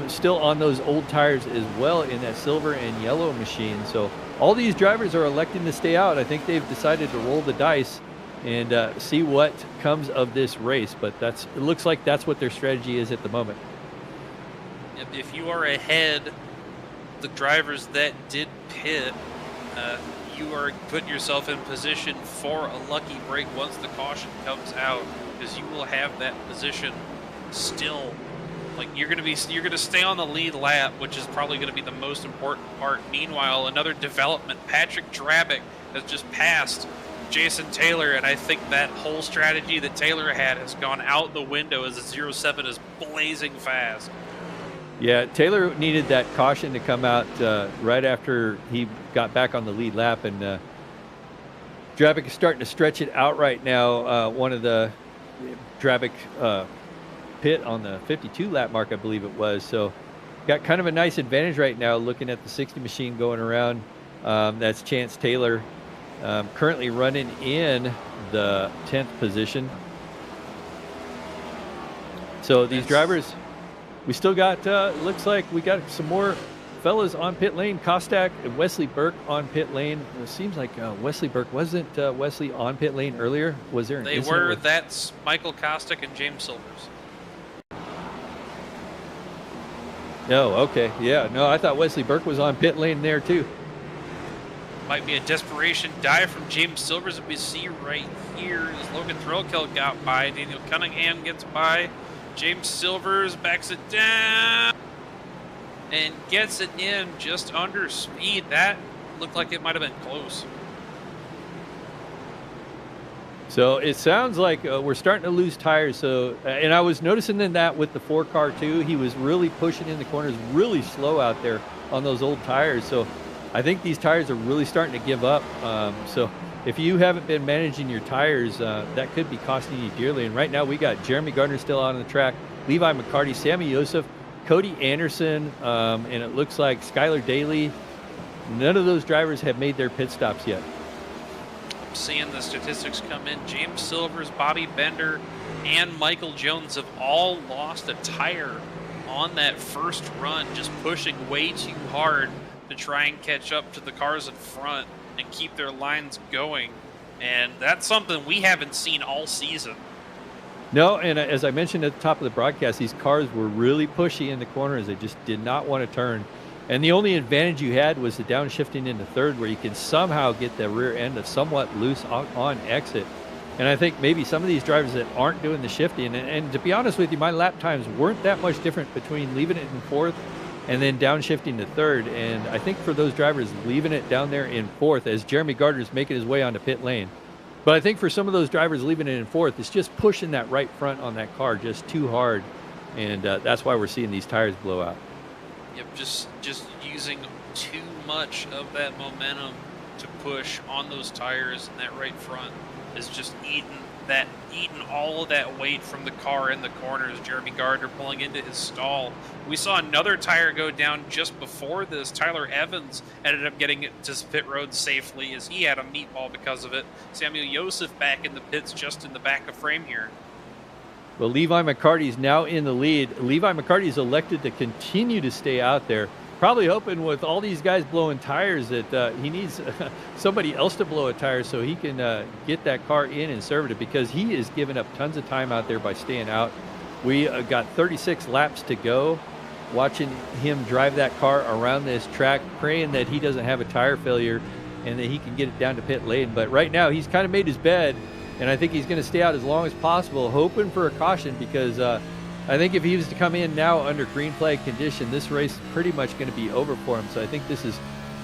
still on those old tires as well in that silver and yellow machine. So all these drivers are electing to stay out. I think they've decided to roll the dice and see what comes of this race. But it looks like that's what their strategy is at the moment. If you are ahead, the drivers that did pit, you are putting yourself in position for a lucky break once the caution comes out, because you will have that position still. Like, you're going to stay on the lead lap, which is probably going to be the most important part. Meanwhile, another development, Patrick Drabick has just passed Jason Taylor, and I think that whole strategy that Taylor had has gone out the window as the 07 is blazing fast. Yeah, Taylor needed that caution to come out right after he got back on the lead lap, and Drabick is starting to stretch it out right now. One of the Drabick pit on the 52 lap mark, I believe it was. So got kind of a nice advantage right now looking at the 60 machine going around. That's Chance Taylor currently running in the 10th position. So these drivers, we still got, looks like we got some more fellas on pit lane. Kostak and Wesley Burke on pit lane. It seems like Wesley Burke, wasn't Wesley on pit lane earlier? Was there an incident? They were. That's Michael Kostak and James Silvers. No, okay. Yeah, no, I thought Wesley Burke was on pit lane there too. Might be a desperation dive from James Silvers that we see right here as Logan Threlkel got by. Daniel Cunningham gets by. James Silvers backs it down and gets it in just under speed. That looked like it might have been close. So it sounds like we're starting to lose tires. So, and I was noticing in that with the 4 car too, he was really pushing in the corners, really slow out there on those old tires. So I think these tires are really starting to give up. So if you haven't been managing your tires, that could be costing you dearly. And right now we got Jeremy Gardner still out on the track, Levi McCarty, Sammy Joseph, Cody Anderson, and it looks like Skylar Daly. None of those drivers have made their pit stops yet. I'm seeing the statistics come in. James Silvers, Bobby Bender, and Michael Jones have all lost a tire on that first run, just pushing way too hard to try and catch up to the cars in front and keep their lines going. And that's something we haven't seen all season. No, and as I mentioned at the top of the broadcast, these cars were really pushy in the corners. They just did not want to turn. And the only advantage you had was the downshifting into third, where you can somehow get the rear end somewhat loose on exit. And I think maybe some of these drivers that aren't doing the shifting, and to be honest with you, my lap times weren't that much different between leaving it in fourth and then downshifting to third. And I think for those drivers leaving it down there in fourth, as Jeremy Gardner's making his way onto pit lane, but I think for some of those drivers leaving it in fourth, it's just pushing that right front on that car just too hard. And that's why we're seeing these tires blow out. Yep, just using too much of that momentum to push on those tires, and that right front is just eating all of that weight from the car in the corners. Jeremy Gardner pulling into his stall. We saw another tire go down just before this. Tyler Evans ended up getting it to pit road safely as he had a meatball because of it. Samuel Joseph back in the pits just in the back of frame here. Well, Levi McCarty's now in the lead. Levi McCarty's elected to continue to stay out there, probably hoping with all these guys blowing tires that he needs somebody else to blow a tire so he can get that car in and serve it, because he is giving up tons of time out there by staying out. We got 36 laps to go, watching him drive that car around this track, praying that he doesn't have a tire failure and that he can get it down to pit lane. But right now he's kind of made his bed, and I think he's going to stay out as long as possible, hoping for a caution, because I think if he was to come in now under green flag condition, this race is pretty much going to be over for him. So I think this is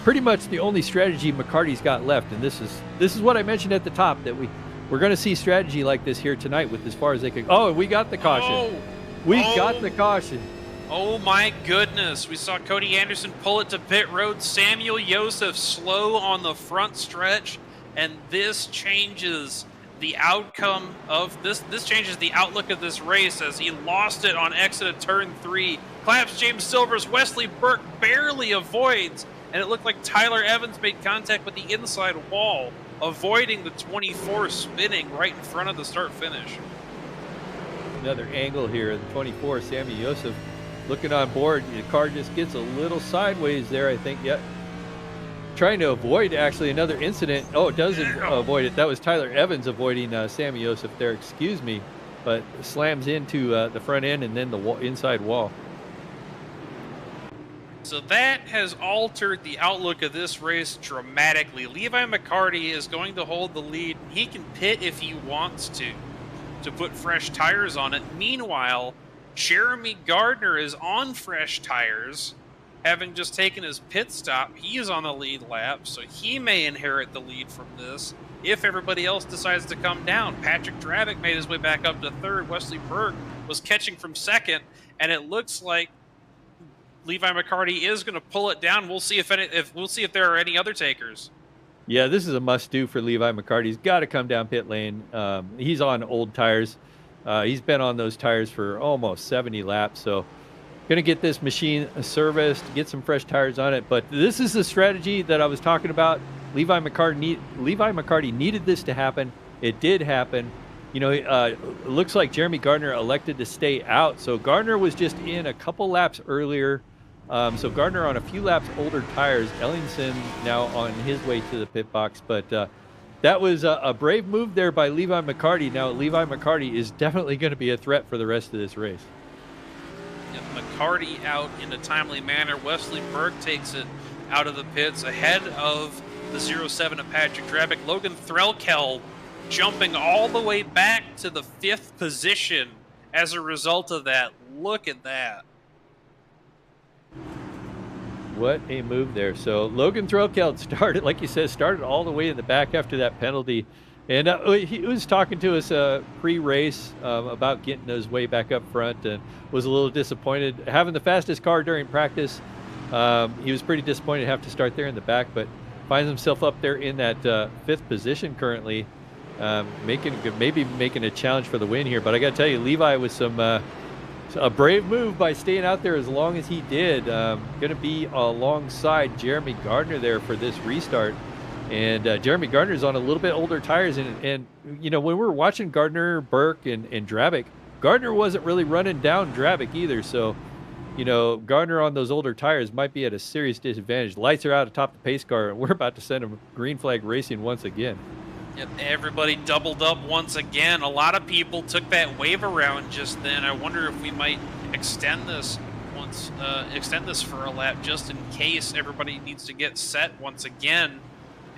pretty much the only strategy McCarty's got left. And this is what I mentioned at the top, that we're going to see strategy like this here tonight with as far as they could. Oh, we got the caution. We got the caution. Oh my goodness. We saw Cody Anderson pull it to pit road. Samuel Joseph slow on the front stretch. And this changes the outcome of this. This changes the outlook of this race as he lost it on exit of turn 3. Claps James Silvers. Wesley Burke barely avoids, and it looked like Tyler Evans made contact with the inside wall, avoiding the 24 spinning right in front of the start finish. Another angle here. The 24, Sammy Joseph looking on board. The car just gets a little sideways there, I think. Yep. Trying to avoid actually another incident. Oh, it doesn't avoid it. That was Tyler Evans avoiding Sammy Joseph there, excuse me, but slams into the front end and then the inside wall. So that has altered the outlook of this race dramatically. Levi McCarty is going to hold the lead. He can pit if he wants to put fresh tires on it. Meanwhile, Jeremy Gardner is on fresh tires, having just taken his pit stop. He is on the lead lap, so he may inherit the lead from this if everybody else decides to come down. Patrick Dravick made his way back up to third. Wesley Burke was catching from second, and it looks like Levi McCarty is going to pull it down. We'll see if there are any other takers. Yeah, this is a must-do for Levi McCarty. He's got to come down pit lane. He's on old tires. He's been on those tires for almost 70 laps, so going to get this machine serviced, get some fresh tires on it. But this is the strategy that I was talking about. Levi McCarty needed this to happen. It did happen. You know, it looks like Jeremy Gardner elected to stay out. So Gardner was just in a couple laps earlier. So Gardner on a few laps older tires. Ellingson now on his way to the pit box. But that was a brave move there by Levi McCarty. Now Levi McCarty is definitely going to be a threat for the rest of this race. McCarty out in a timely manner. Wesley Burke takes it out of the pits ahead of the 07 of Patrick Dravick. Logan Threlkeld jumping all the way back to the 5th position as a result of that. Look at that. What a move there. So Logan Threlkeld started, like you said, started all the way in the back after that penalty. And he was talking to us pre-race about getting his way back up front, and was a little disappointed. Having the fastest car during practice, he was pretty disappointed to have to start there in the back. But finds himself up there in that 5th position currently, maybe making a challenge for the win here. But I got to tell you, Levi with a brave move by staying out there as long as he did. Going to be alongside Jeremy Gardner there for this restart. And Jeremy Gardner's on a little bit older tires. And you know, when we were watching Gardner, Burke, and Drabick, Gardner wasn't really running down Drabick either. So, you know, Gardner on those older tires might be at a serious disadvantage. Lights are out atop the pace car, and we're about to send him green flag racing once again. Yep, everybody doubled up once again. A lot of people took that wave around just then. I wonder if we might extend this for a lap just in case everybody needs to get set once again.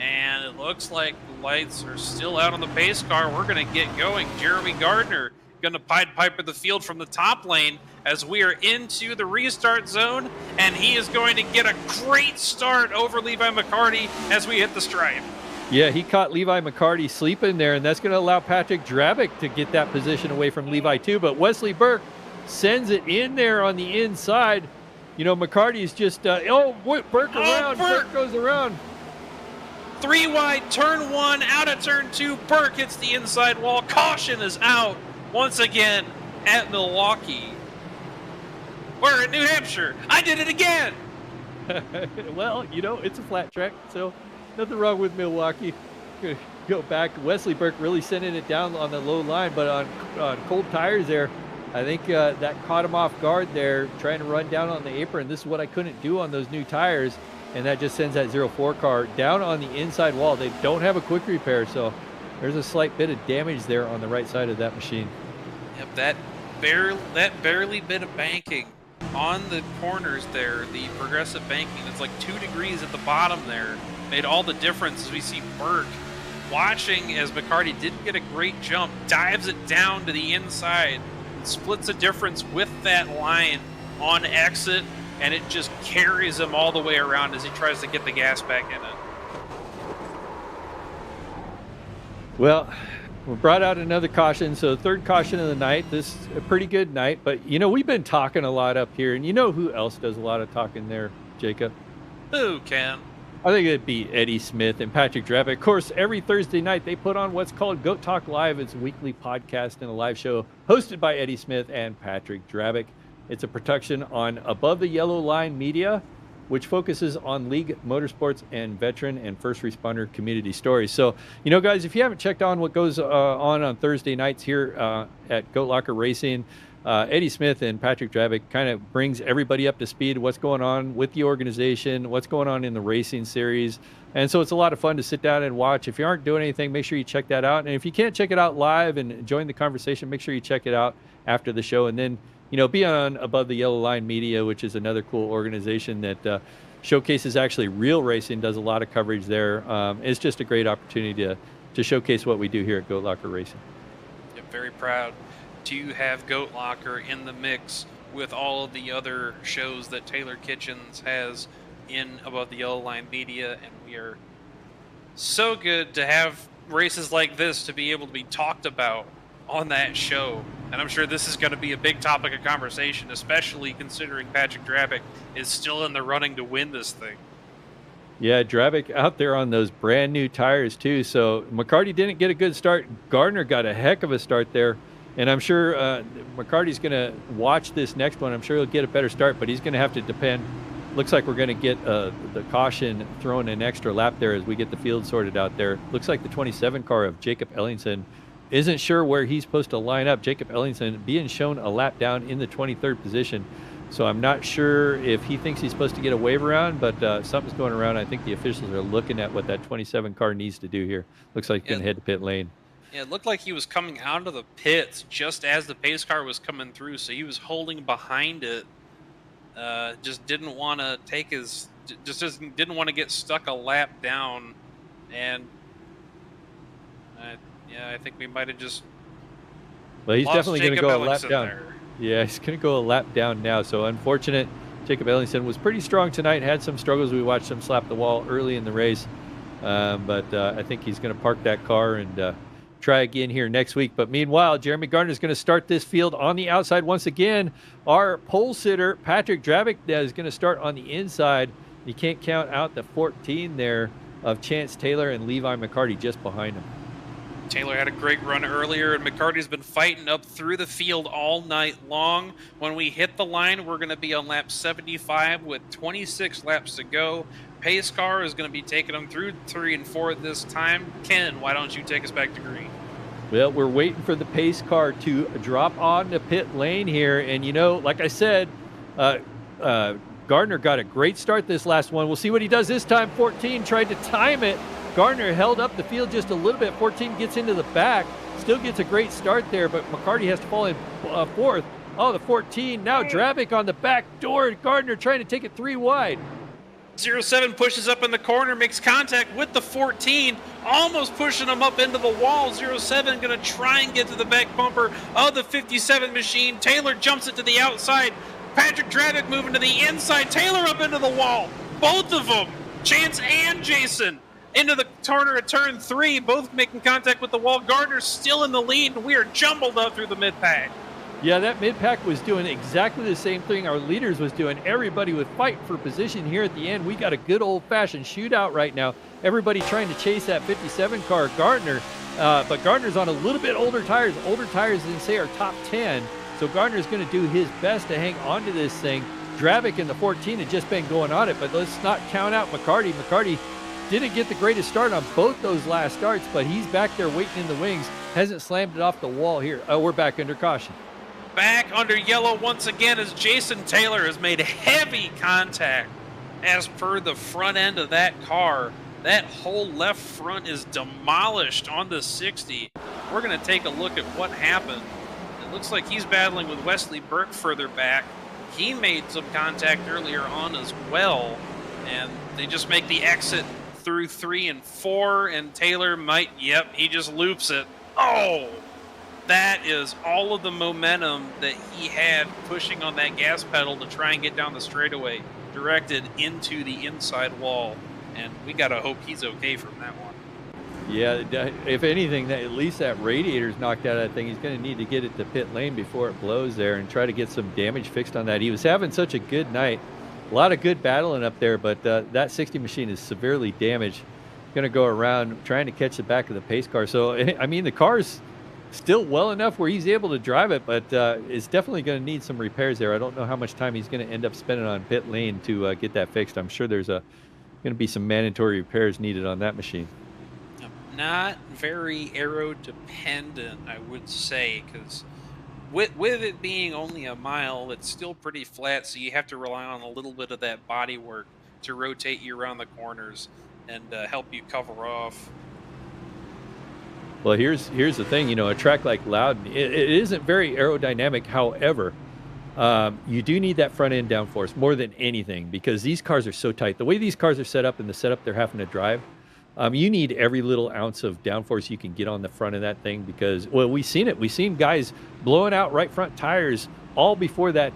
And it looks like the lights are still out on the pace car. We're going to get going. Jeremy Gardner going to Pied Piper the field from the top lane as we are into the restart zone. And he is going to get a great start over Levi McCarty as we hit the stripe. Yeah, he caught Levi McCarty sleeping there, and that's going to allow Patrick Drabick to get that position away from Levi too. But Wesley Burke sends it in there on the inside. You know, McCarty's just, Burke around. Burke goes around. 3 wide, turn 1, out of turn 2. Burke hits the inside wall. Caution is out once again at Milwaukee. We're in New Hampshire. I did it again. Well, you know, it's a flat track, so nothing wrong with Milwaukee. Gonna go back. Wesley Burke really sending it down on the low line, but on cold tires there, I think that caught him off guard there, trying to run down on the apron. This is what I couldn't do on those new tires. And that just sends that 04 car down on the inside wall. They don't have a quick repair, so there's a slight bit of damage there on the right side of that machine. Yep, that barely bit of banking on the corners there, the progressive banking, it's like 2 degrees at the bottom there, made all the difference as we see Burke watching as McCarty didn't get a great jump, dives it down to the inside, splits the difference with that line on exit, and it just carries him all the way around as he tries to get the gas back in it. Well, we brought out another caution, so 3rd caution of the night. This is a pretty good night, but you know, we've been talking a lot up here, and you know who else does a lot of talking there, Jacob? Who can? I think it'd be Eddie Smith and Patrick Drabick. Of course, every Thursday night they put on what's called Goat Talk Live. It's a weekly podcast and a live show hosted by Eddie Smith and Patrick Drabick. It's a production on Above the Yellow Line Media, which focuses on league motorsports and veteran and first responder community stories. So, you know, guys, if you haven't checked on what goes on Thursday nights here at Goat Locker Racing, Eddie Smith and Patrick Drabick kind of brings everybody up to speed, what's going on with the organization, what's going on in the racing series. And so it's a lot of fun to sit down and watch. If you aren't doing anything, make sure you check that out. And if you can't check it out live and join the conversation, make sure you check it out after the show. And then, you know, be on Above the Yellow Line Media, which is another cool organization that showcases actually real racing, does a lot of coverage there. It's just a great opportunity to showcase what we do here at Goat Locker Racing. Yeah, very proud to have Goat Locker in the mix with all of the other shows that Taylor Kitchens has in Above the Yellow Line Media, and we are so good to have races like this to be able to be talked about on that show. And I'm sure this is going to be a big topic of conversation, especially considering Patrick Drabick is still in the running to win this thing. Yeah, Drabick out there on those brand new tires too. So McCarty didn't get a good start. Gardner got a heck of a start there. And I'm sure McCarty's going to watch this next one. I'm sure he'll get a better start, but he's going to have to depend. Looks like we're going to get the caution thrown an extra lap there as we get the field sorted out there. Looks like the 27 car of Jacob Ellingson isn't sure where he's supposed to line up. Jacob Ellingson being shown a lap down in the 23rd position. So I'm not sure if he thinks he's supposed to get a wave around, but something's going around. I think the officials are looking at what that 27 car needs to do here. Looks like he's going to head to pit lane. Yeah, it looked like he was coming out of the pits just as the pace car was coming through, so he was holding behind it. Just didn't want to take his, didn't want to get stuck a lap down, and yeah, I think we might have just. Well, he's definitely going to go a lap down. There. Yeah, he's going to go a lap down now. So unfortunate. Jacob Ellingson was pretty strong tonight. Had some struggles. We watched him slap the wall early in the race, but I think he's going to park that car and try again here next week. But meanwhile, Jeremy Gardner is going to start this field on the outside once again. Our pole sitter, Patrick Drabick, is going to start on the inside. You can't count out the 14 there of Chance Taylor and Levi McCarty just behind him. Taylor had a great run earlier, and McCarty's been fighting up through the field all night long. When we hit the line, we're going to be on lap 75 with 26 laps to go. Pace car is going to be taking them through 3 and 4 this time. Ken, why don't you take us back to green? Well, we're waiting for the pace car to drop on the pit lane here. And, you know, like I said, Gardner got a great start this last one. We'll see what he does this time. 14 tried to time it. Gardner held up the field just a little bit. 14 gets into the back. Still gets a great start there, but McCarty has to fall in fourth. Oh, the 14. Now Dravik on the back door. Gardner trying to take it 3 wide. 07 pushes up in the corner, makes contact with the 14, almost pushing him up into the wall. 07 going to try and get to the back bumper of the 57 machine. Taylor jumps it to the outside. Patrick Dravik moving to the inside. Taylor up into the wall. Both of them, Chance and Jason, into the corner at turn 3, both making contact with the wall. Gardner's still in the lead, and we are jumbled up through the mid-pack. Yeah, that mid-pack was doing exactly the same thing our leaders was doing. Everybody was fighting for position here at the end. We got a good old-fashioned shootout right now. Everybody trying to chase that 57 car, Gardner. But Gardner's on a little bit older tires. Older tires than, say, our top 10. So Gardner's going to do his best to hang on to this thing. Dravik in the 14 had just been going on it, but let's not count out McCarty. McCarty didn't get the greatest start on both those last starts, but he's back there waiting in the wings. Hasn't slammed it off the wall here. Oh, we're back under caution. Back under yellow once again as Jason Taylor has made heavy contact. As per the front end of that car, that whole left front is demolished on the 60. We're going to take a look at what happened. It looks like he's battling with Wesley Burke further back. He made some contact earlier on as well, and they just make the exit through 3 and 4, and Taylor might, yep, he just loops it. Oh! That is all of the momentum that he had pushing on that gas pedal to try and get down the straightaway, directed into the inside wall. And we got to hope he's okay from that one. Yeah, if anything, at least that radiator's knocked out of that thing. He's going to need to get it to pit lane before it blows there and try to get some damage fixed on that. He was having such a good night. A lot of good battling up there, but that 60 machine is severely damaged. Going to go around trying to catch the back of the pace car. So, I mean, the car's still well enough where he's able to drive it, but it's definitely going to need some repairs there. I don't know how much time he's going to end up spending on pit lane to get that fixed. I'm sure there's going to be some mandatory repairs needed on that machine. Not very aero dependent, I would say, because with it being only a mile, it's still pretty flat, so you have to rely on a little bit of that body work to rotate you around the corners and help you cover off. Well, here's the thing, you know, a track like Loudon, it isn't very aerodynamic. However, you do need that front end downforce more than anything because these cars are so tight. The way these cars are set up and the setup they're having to drive, you need every little ounce of downforce you can get on the front of that thing because, well, we've seen it. We've seen guys blowing out right front tires all before that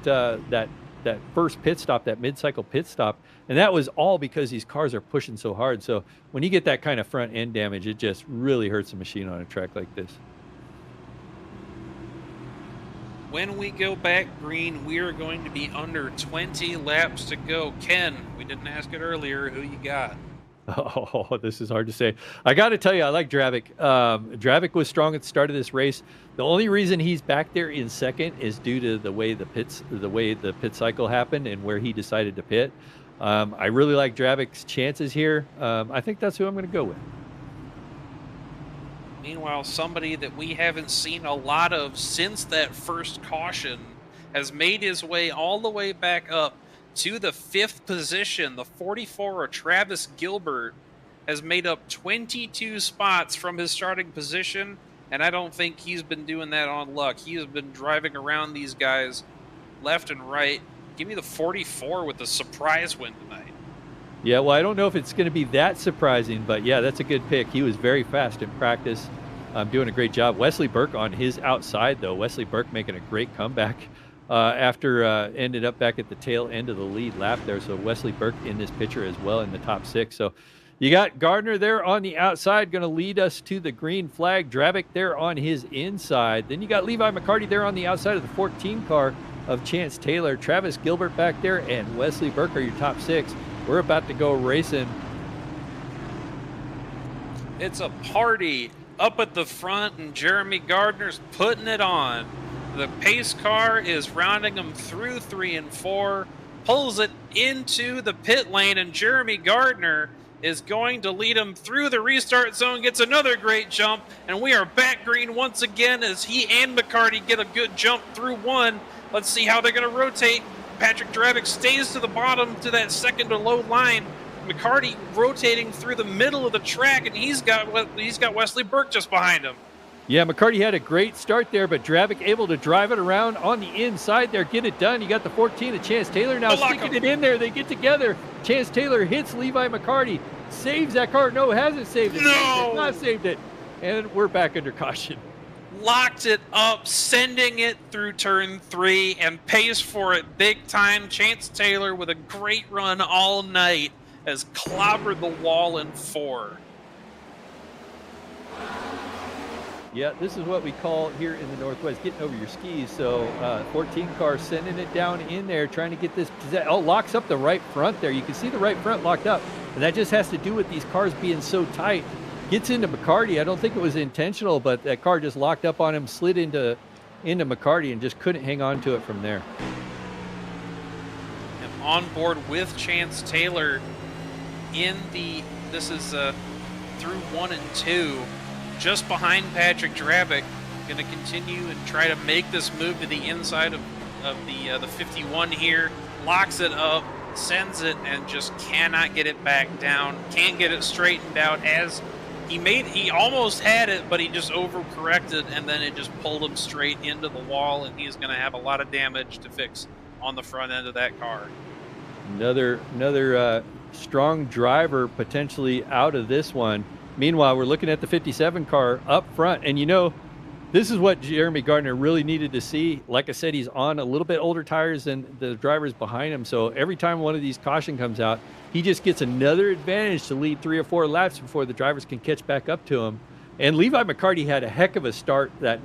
first pit stop, that mid-cycle pit stop. And that was all because these cars are pushing so hard. So when you get that kind of front end damage, it just really hurts the machine on a track like this. When we go back green, we are going to be under 20 laps to go. Ken, we didn't ask it earlier. Who you got? Oh, this is hard to say. I got to tell you, I like Dravik. Dravik was strong at the start of this race. The only reason he's back there in second is due to the way the pit cycle happened and where he decided to pit. I really like Dravik's chances here. I think that's who I'm going to go with. Meanwhile, somebody that we haven't seen a lot of since that first caution has made his way all the way back up to the 5th position. The 44, Travis Gilbert, has made up 22 spots from his starting position, and I don't think he's been doing that on luck. He has been driving around these guys left and right. Give me the 44 with the surprise win tonight. Yeah, well, I don't know if it's going to be that surprising, but yeah, that's a good pick. He was very fast in practice. Doing a great job. Wesley Burke on his outside, though. Wesley Burke making a great comeback after ended up back at the tail end of the lead lap there. So Wesley Burke in this picture as well in the top 6. So you got Gardner there on the outside going to lead us to the green flag. Dravik there on his inside. Then you got Levi McCarty there on the outside of the 14 car of Chance Taylor. Travis Gilbert back there and Wesley Burke are your top 6. We're about to go racing. It's a party up at the front, and Jeremy Gardner's putting it on. The pace car is rounding him through 3 and 4, pulls it into the pit lane, and Jeremy Gardner is going to lead him through the restart zone, gets another great jump, and we are back green once again as he and McCarty get a good jump through 1. Let's see how they're going to rotate. Patrick Dravic stays to the bottom to that second to low line. McCarty rotating through the middle of the track, and he's got Wesley Burke just behind him. Yeah, McCarty had a great start there, but Dravic able to drive it around on the inside there, get it done. You got the 14 of Chance Taylor now sticking it in there. They get together. Chance Taylor hits Levi McCarty, saves that car. No, hasn't saved it. No! Not saved it. And we're back under caution. Locked it up, sending it through turn 3, and pays for it big time. Chance Taylor with a great run all night has clobbered the wall in 4. Yeah, this is what we call here in the Northwest getting over your skis. So 14 car sending it down in there, trying to get this. Locks up the right front there. You can see the right front locked up. And that just has to do with these cars being so tight. Gets into McCarty. I don't think it was intentional, but that car just locked up on him, slid into McCarty, and just couldn't hang on to it from there. And on board with Chance Taylor this is through 1 and 2, just behind Patrick Dravic. Going to continue and try to make this move to the inside of the 51 here. Locks it up, sends it, and just cannot get it back down. Can't get it straightened out as he almost had it, but he just overcorrected, and then it just pulled him straight into the wall, and he's going to have a lot of damage to fix on the front end of that car. Another strong driver potentially out of this one. Meanwhile, we're looking at the 57 car up front, and this is what Jeremy Gardner really needed to see. Like I said, he's on a little bit older tires than the drivers behind him, so every time one of these caution comes out, he just gets another advantage to lead 3 or 4 laps before the drivers can catch back up to him. And Levi McCarty had a heck of a start that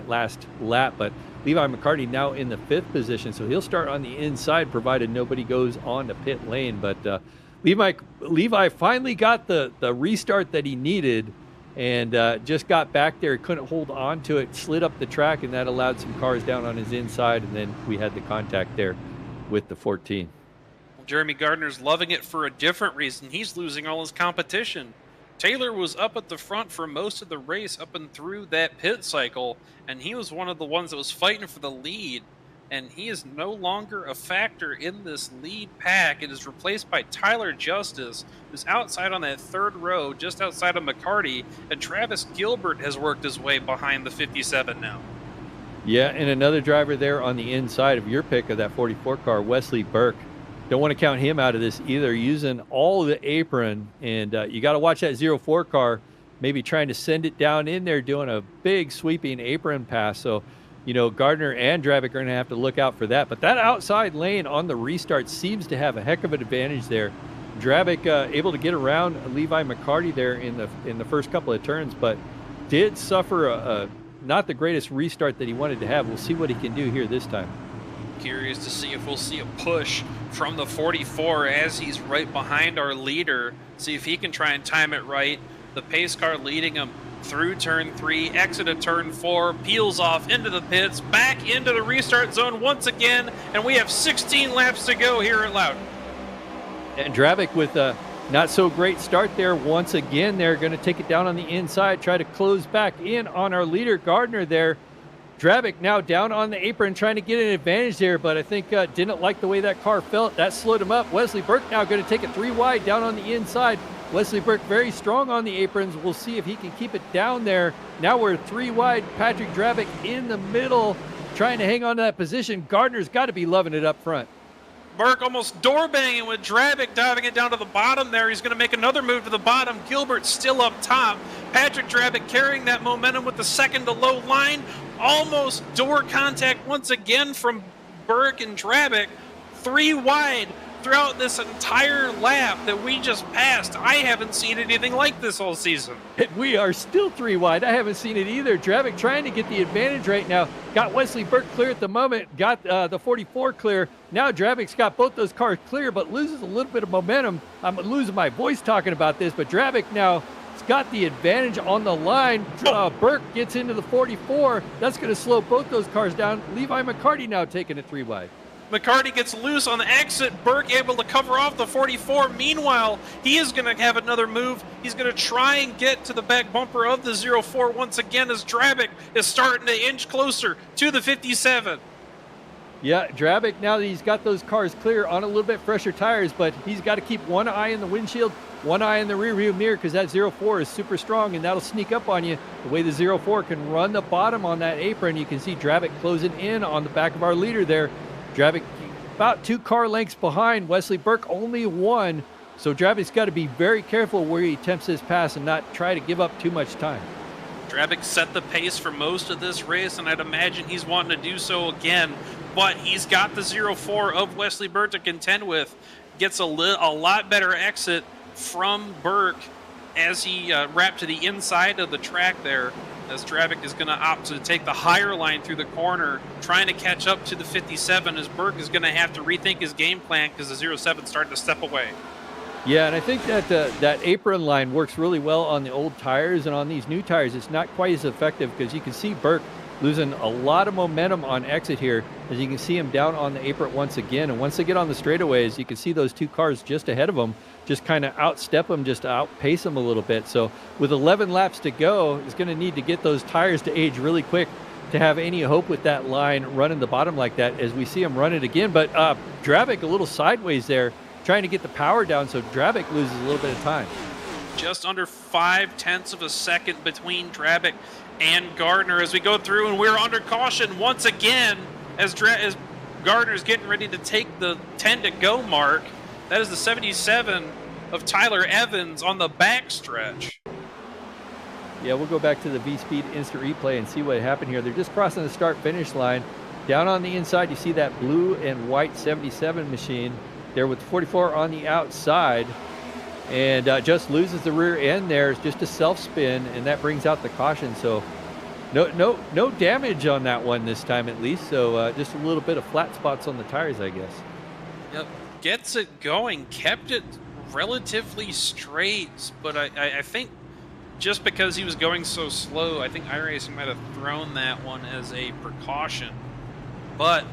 last lap, but Levi McCarty now in the 5th position, so he'll start on the inside provided nobody goes on to pit lane. But Levi finally got the restart that he needed, and just got back there, couldn't hold on to it, slid up the track, and that allowed some cars down on his inside, and then we had the contact there with the 14. Well, Jeremy Gardner's loving it for a different reason. He's losing all his competition. Taylor was up at the front for most of the race up and through that pit cycle, and he was one of the ones that was fighting for the lead, and he is no longer a factor in this lead pack. It is replaced by Tyler Justice, who's outside on that 3rd row, just outside of McCarty, and Travis Gilbert has worked his way behind the 57 now. Yeah, and another driver there on the inside of your pick of that 44 car, Wesley Burke. Don't want to count him out of this either, using all the apron, and you got to watch that 04 car, maybe trying to send it down in there, doing a big sweeping apron pass. So, Gardner and Dravic are going to have to look out for that. But that outside lane on the restart seems to have a heck of an advantage there. Dravic able to get around Levi McCarty there in the first couple of turns, but did suffer a not the greatest restart that he wanted to have. We'll see what he can do here this time. Curious to see if we'll see a push from the 44 as he's right behind our leader. See if he can try and time it right. The pace car leading him through turn 3, exit of turn 4, peels off into the pits, back into the restart zone once again, and we have 16 laps to go here at Loudon. And Dravic with a not so great start there once again. They're going to take it down on the inside, try to close back in on our leader Gardner there. Dravic now down on the apron trying to get an advantage there, but I think didn't like the way that car felt. That slowed him up. Wesley Burke now going to take it 3 wide down on the inside. Wesley Burke very strong on the aprons. We'll see if he can keep it down there. Now we're 3 wide. Patrick Dravic in the middle trying to hang on to that position. Gardner's got to be loving it up front. Burke almost door banging with Dravic diving it down to the bottom there. He's going to make another move to the bottom. Gilbert still up top. Patrick Dravic carrying that momentum with the second to low line. Almost door contact once again from Burke and Dravic. 3 wide throughout this entire lap that we just passed. I haven't seen anything like this all season. And we are still 3 wide. I haven't seen it either. Dravic trying to get the advantage right now. Got Wesley Burke clear at the moment. Got the 44 clear. Now Dravic's got both those cars clear, but loses a little bit of momentum. I'm losing my voice talking about this, but Dravic now He's got the advantage on the line. Burke gets into the 44. That's going to slow both those cars down. Levi McCarty now taking it 3 wide. McCarty gets loose on the exit. Burke able to cover off the 44. Meanwhile, he is going to have another move. He's going to try and get to the back bumper of the 04 once again as Drabic is starting to inch closer to the 57. Yeah, Drabic, now that he's got those cars clear on a little bit fresher tires, but he's got to keep one eye in the windshield, one eye in the rear view mirror, because that 04 is super strong, and that'll sneak up on you. The way the 04 can run the bottom on that apron, you can see Drabic closing in on the back of our leader there. Drabic about 2 car lengths behind. Wesley Burke only 1. So Drabic's got to be very careful where he attempts his pass and not try to give up too much time. Drabic set the pace for most of this race, and I'd imagine he's wanting to do so again. But he's got the 04 of Wesley Burke to contend with. Gets a lot better exit from Burke as he wrapped to the inside of the track there, as Drabic is going to opt to take the higher line through the corner, trying to catch up to the 57, as Burke is going to have to rethink his game plan because the 07 is starting to step away. Yeah, and I think that that apron line works really well on the old tires, and on these new tires, it's not quite as effective because you can see Burke losing a lot of momentum on exit here, as you can see him down on the apron once again. And once they get on the straightaways, you can see those 2 cars just ahead of them just kind of outstep them, just to outpace them a little bit. So with 11 laps to go, he's going to need to get those tires to age really quick to have any hope with that line running the bottom like that, as we see him run it again. But Drabic a little sideways there, trying to get the power down, so Drabic loses a little bit of time. Just under 0.5 of a second between Drabic and Gardner as we go through, and we're under caution once again as Gardner's getting ready to take the 10 to go mark. That is the 77 of Tyler Evans on the backstretch. Yeah, we'll go back to the V-Speed instant replay and see what happened here. They're just crossing the start-finish line. Down on the inside, you see that blue and white 77 machine there with 44 on the outside. And just loses the rear end there. It's just a self-spin, and that brings out the caution. So no damage on that one this time, at least. So just a little bit of flat spots on the tires, I guess. Yep, gets it going, kept it relatively straight, but I think just because he was going so slow, I think iRacing might have thrown that one as a precaution. But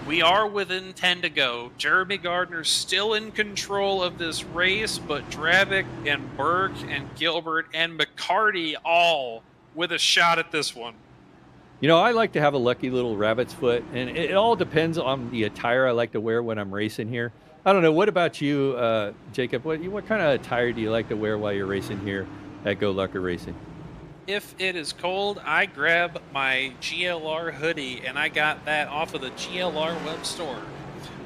we are within 10 to go. Jeremy Gardner still in control of this race, but Drabic and Burke and Gilbert and McCarty all with a shot at this one. You know, I like to have a lucky little rabbit's foot, and it all depends on the attire I like to wear when I'm racing here. I don't know. What about you, Jacob? What kind of attire do you like to wear while you're racing here at Go Lucker Racing? If it is cold, I grab my GLR hoodie, and I got that off of the GLR web store.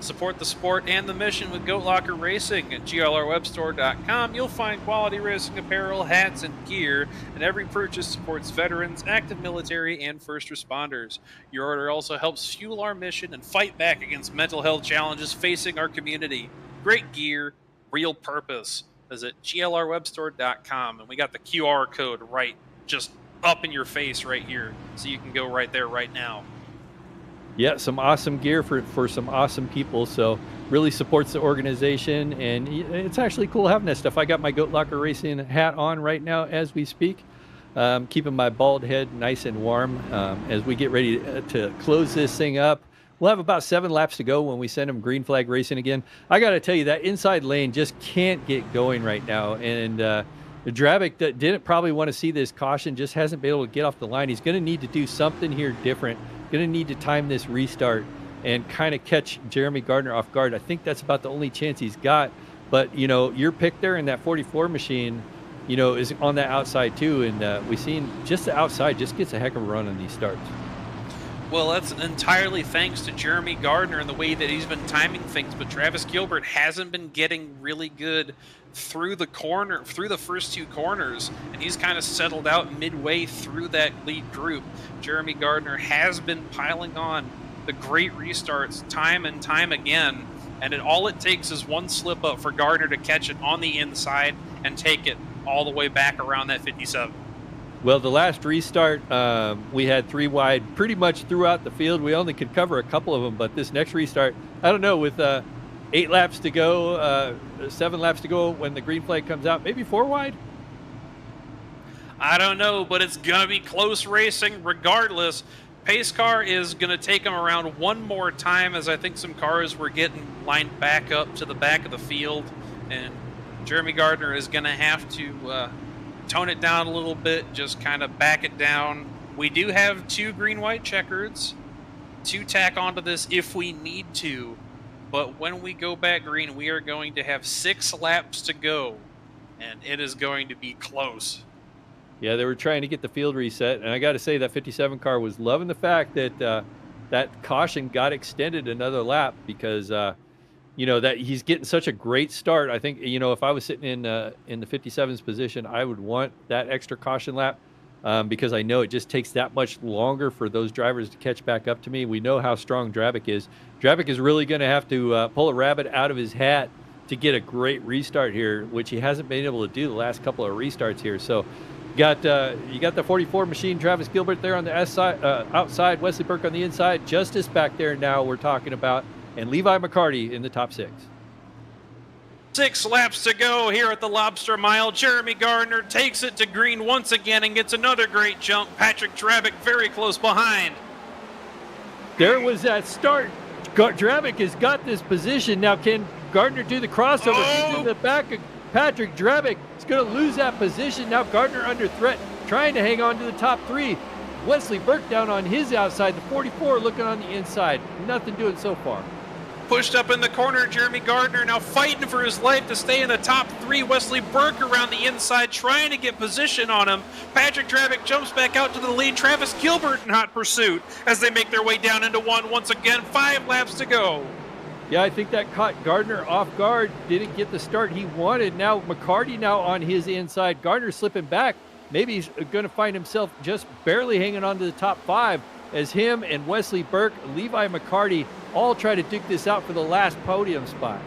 Support the sport and the mission with Goat Locker Racing at glrwebstore.com. You'll find quality racing apparel, hats, and gear, and every purchase supports veterans, active military, and first responders. Your order also helps fuel our mission and fight back against mental health challenges facing our community. Great gear, real purpose. Visit glrwebstore.com, and we got the QR code right just up in your face right here, so you can go right there right now. Yeah, some awesome gear for some awesome people. So really supports the organization, and it's actually cool having that stuff. I got my Goat Locker Racing hat on right now as we speak, keeping my bald head nice and warm as we get ready to close this thing up. We'll have about 7 laps to go when we send them green flag racing again. I got to tell you, that inside lane just can't get going right now, and the Drabic that didn't probably want to see this caution just hasn't been able to get off the line. He's going to need to do something here different. Going to need to time this restart and kind of catch Jeremy Gardner off guard. I think that's about the only chance he's got. But, you know, your pick there in that 44 machine, you know, is on that outside too. And we've seen just the outside just gets a heck of a run on these starts. Well, that's entirely thanks to Jeremy Gardner and the way that he's been timing things. But Travis Gilbert hasn't been getting really good through the first 2 corners, and he's kind of settled out midway through that lead group. Jeremy Gardner has been piling on the great restarts time and time again, and all it takes is one slip up for Gardner to catch it on the inside and take it all the way back around that 57. Well, the last restart, we had 3 wide pretty much throughout the field. We only could cover a couple of them, but this next restart, I don't know, with 8 laps to go, 7 laps to go when the green flag comes out, maybe 4 wide? I don't know, but it's going to be close racing regardless. Pace car is going to take him around one more time, as I think some cars were getting lined back up to the back of the field. And Jeremy Gardner is going to have to tone it down a little bit, just kind of back it down. We do have 2 green-white checkers to tack onto this if we need to. But when we go back green, we are going to have 6 laps to go. And it is going to be close. Yeah, they were trying to get the field reset, and I got to say that 57 car was loving the fact that that caution got extended another lap because that he's getting such a great start. I think if I was sitting in the 57's position, I would want that extra caution lap because I know it just takes that much longer for those drivers to catch back up to me. We know how strong Drabic is. Drabic is really going to have to pull a rabbit out of his hat to get a great restart here, which he hasn't been able to do the last couple of restarts here. So. You got the 44 machine, Travis Gilbert there on the outside, Wesley Burke on the inside, Justice back there now we're talking about, and Levi McCarty in the top 6. 6 laps to go here at the Lobster Mile. Jeremy Gardner takes it to green once again and gets another great jump. Patrick Drabic very close behind. There was that start. Drabic has got this position. Now can Gardner do the crossover? He's in the back of Patrick Drabic. Is going to lose that position. Now Gardner under threat, trying to hang on to the top 3. Wesley Burke down on his outside. The 44 looking on the inside. Nothing doing so far. Pushed up in the corner, Jeremy Gardner now fighting for his life to stay in the top 3. Wesley Burke around the inside trying to get position on him. Patrick Drabic jumps back out to the lead. Travis Gilbert in hot pursuit as they make their way down into 1 once again. 5 laps to go. Yeah, I think that caught Gardner off guard. Didn't get the start he wanted. Now McCarty now on his inside. Gardner slipping back. Maybe he's going to find himself just barely hanging on to the top 5 as him and Wesley Burke, Levi McCarty all try to duke this out for the last podium spot.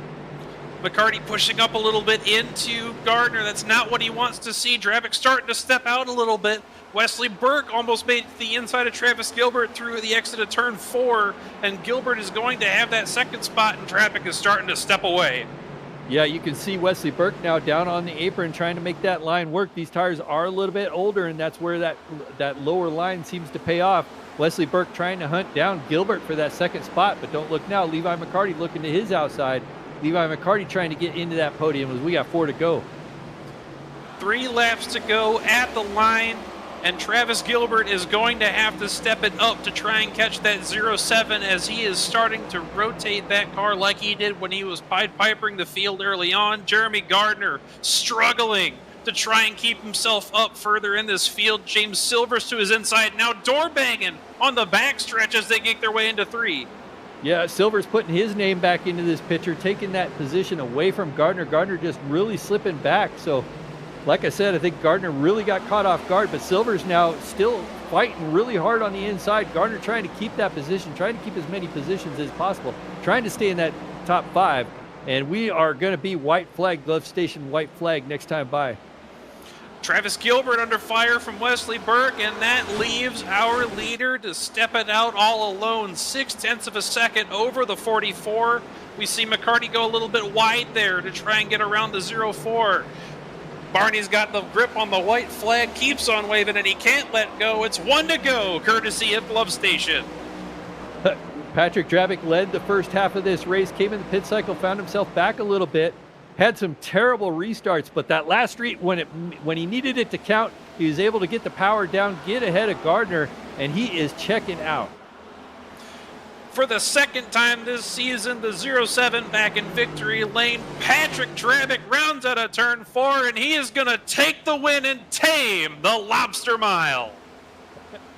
McCarty pushing up a little bit into Gardner. That's not what he wants to see. Drabic starting to step out a little bit. Wesley Burke almost made the inside of Travis Gilbert through the exit of turn 4, and Gilbert is going to have that second spot, and Drabic is starting to step away. Yeah, you can see Wesley Burke now down on the apron trying to make that line work. These tires are a little bit older, and that's where that lower line seems to pay off. Wesley Burke trying to hunt down Gilbert for that second spot, but don't look now. Levi McCarty looking to his outside. Levi McCarty trying to get into that podium as we got 4 to go. 3 laps to go at the line, and Travis Gilbert is going to have to step it up to try and catch that 07 as he is starting to rotate that car like he did when he was Pied Pipering the field early on. Jeremy Gardner struggling to try and keep himself up further in this field. James Silvers to his inside, now door banging on the backstretch as they get their way into 3. Yeah, Silver's putting his name back into this picture, taking that position away from Gardner. Gardner just really slipping back. So, like I said, I think Gardner really got caught off guard, but Silver's now still fighting really hard on the inside. Gardner trying to keep that position, trying to keep as many positions as possible, trying to stay in that top 5. And we are going to be white flag, glove station, white flag next time by. Travis Gilbert under fire from Wesley Burke, and that leaves our leader to step it out all alone. 0.6 of a second over the 44. We see McCarty go a little bit wide there to try and get around the 04. Barney's got the grip on the white flag, keeps on waving, and he can't let go. It's 1 to go, courtesy of Glove Station. Patrick Drabic led the first half of this race, came in the pit cycle, found himself back a little bit. Had some terrible restarts, but that last street, when he needed it to count, he was able to get the power down, get ahead of Gardner, and he is checking out. For the second time this season, the 07 back in victory lane. Patrick Drabic rounds out of turn 4, and he is going to take the win and tame the Lobster Mile.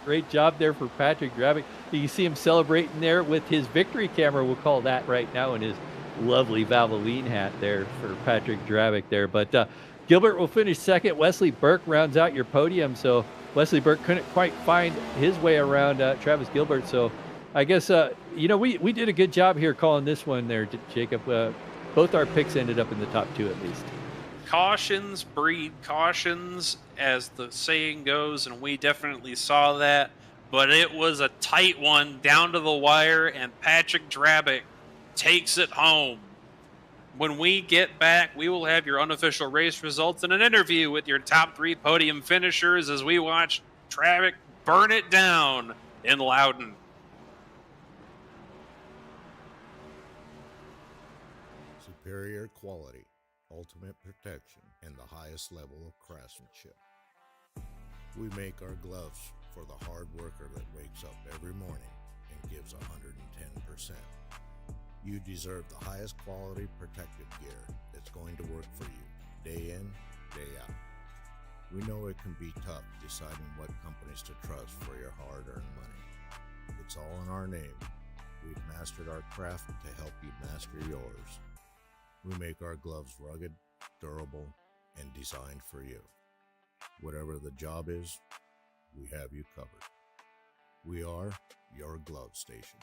Great job there for Patrick Drabic. You see him celebrating there with his victory camera, we'll call that right now, in his lovely Valvoline hat there for Patrick Drabic there. But Gilbert will finish second. Wesley Burke rounds out your podium. So Wesley Burke couldn't quite find his way around Travis Gilbert. So I guess, we did a good job here calling this one there, Jacob. Both our picks ended up in the top 2 at least. Cautions breed cautions, as the saying goes, and we definitely saw that. But it was a tight one down to the wire, and Patrick Drabic takes it home. When we get back, we will have your unofficial race results and an interview with your top 3 podium finishers as we watch traffic burn it down in Loudon. Superior quality, ultimate protection, and the highest level of craftsmanship. We make our gloves for the hard worker that wakes up every morning and gives 110%. You deserve the highest quality protective gear that's going to work for you, day in, day out. We know it can be tough deciding what companies to trust for your hard-earned money. It's all in our name. We've mastered our craft to help you master yours. We make our gloves rugged, durable, and designed for you. Whatever the job is, we have you covered. We are your glove station.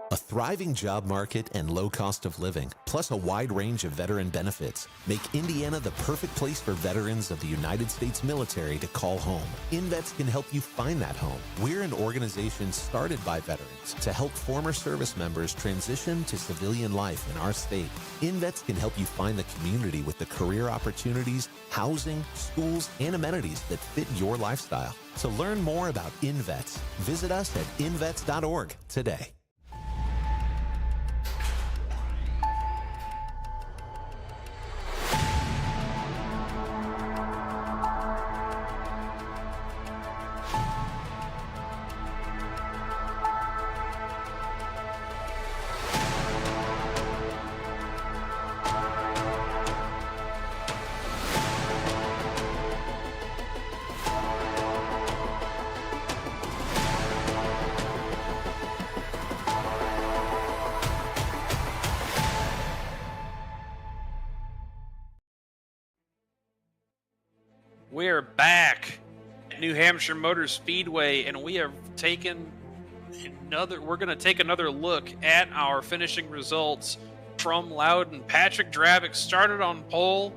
A thriving job market and low cost of living, plus a wide range of veteran benefits, make Indiana the perfect place for veterans of the United States military to call home. InVets can help you find that home. We're an organization started by veterans to help former service members transition to civilian life in our state. InVets can help you find the community with the career opportunities, housing, schools, and amenities that fit your lifestyle. To learn more about InVets, visit us at invets.org today. We're back at New Hampshire Motor Speedway, and we have taken we're going to take another look at our finishing results from Loudon. Patrick Dravick started on pole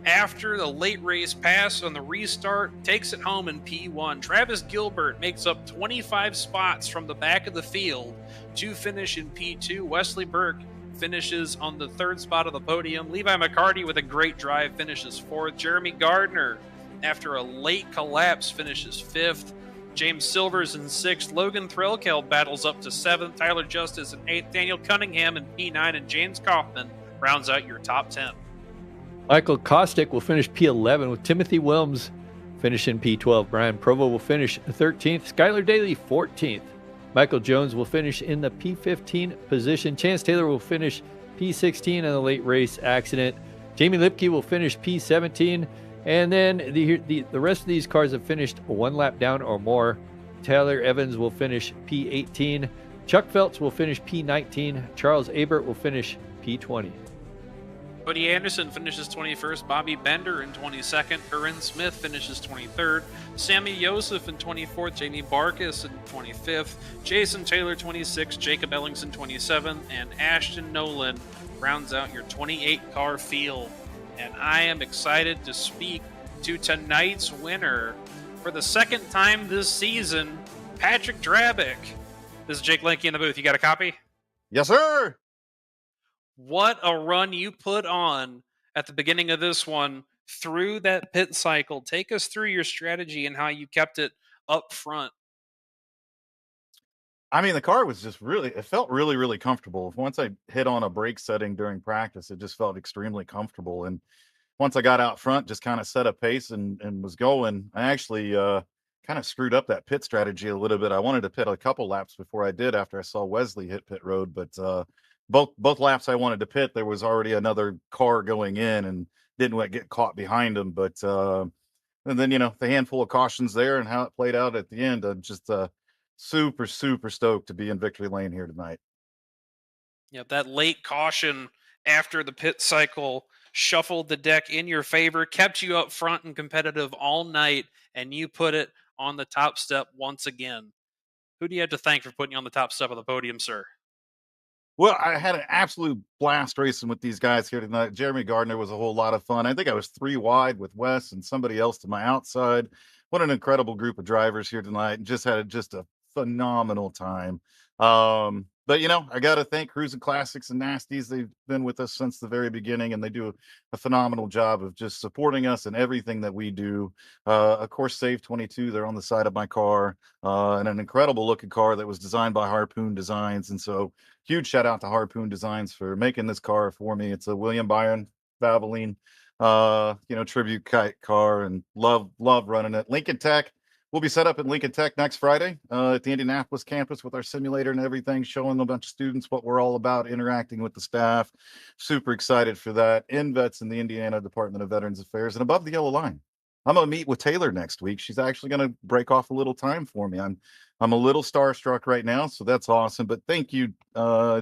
after the late race pass on the restart, takes it home in P1. Travis Gilbert makes up 25 spots from the back of the field to finish in P2. Wesley Burke finishes on the 3rd spot of the podium. Levi McCarty with a great drive finishes 4th. Jeremy Gardner, after a late collapse, finishes 5th. James Silvers in 6th. Logan Threlkel battles up to 7th. Tyler Justice in 8th. Daniel Cunningham in P9. And James Kaufman rounds out your top 10. Michael Kostick will finish P11 with Timothy Wilms finishing P12. Brian Provo will finish 13th. Skylar Daly 14th. Michael Jones will finish in the P15 position. Chance Taylor will finish P16 in a late race accident. Jamie Lipke will finish P17. And then the rest of these cars have finished one lap down or more. Taylor Evans will finish P18. Chuck Phelps will finish P19. Charles Abert will finish P20. Cody Anderson finishes 21st. Bobby Bender in 22nd. Corinne Smith finishes 23rd. Sammy Yosef in 24th. Jamie Barkas in 25th. Jason Taylor 26th. Jacob Ellingson 27th. And Ashton Nolan rounds out your 28-car field. And I am excited to speak to tonight's winner for the second time this season, Patrick Dravick. This is Jake Linke in the booth. You got a copy? Yes, sir. What a run you put on at the beginning of this one through that pit cycle. Take us through your strategy and how you kept it up front. I mean, the car was just it felt really, really comfortable. Once I hit on a brake setting during practice, it just felt extremely comfortable. And once I got out front, just kind of set a pace and was going. I actually kind of screwed up that pit strategy a little bit. I wanted to pit a couple laps before I did after I saw Wesley hit pit road, but both laps I wanted to pit, there was already another car going in and didn't get caught behind him. But and then, the handful of cautions there and how it played out at the end, I'm just super, super stoked to be in victory lane here tonight. Yep, that late caution after the pit cycle shuffled the deck in your favor, kept you up front and competitive all night, and you put it on the top step once again. Who do you have to thank for putting you on the top step of the podium, sir? Well, I had an absolute blast racing with these guys here tonight. Jeremy Gardner was a whole lot of fun. I think I was 3 wide with Wes and somebody else to my outside. What an incredible group of drivers here tonight. Just had a phenomenal time. But I got to thank Cruisin Classics and Nasties. They've been with us since the very beginning, and they do a phenomenal job of just supporting us in everything that we do. Of course, Save 22, they're on the side of my car, and an incredible looking car that was designed by Harpoon Designs. And so, huge shout out to Harpoon Designs for making this car for me. It's a William Byron Valvoline, tribute kite car, and love running it. Lincoln Tech. We'll be set up at Lincoln Tech next Friday at the Indianapolis campus with our simulator and everything, showing a bunch of students what we're all about, interacting with the staff. Super excited for that. InVets in the Indiana Department of Veterans Affairs and above the yellow line. I'm gonna meet with Taylor next week. She's actually gonna break off a little time for me. I'm a little starstruck right now, so that's awesome. But thank you,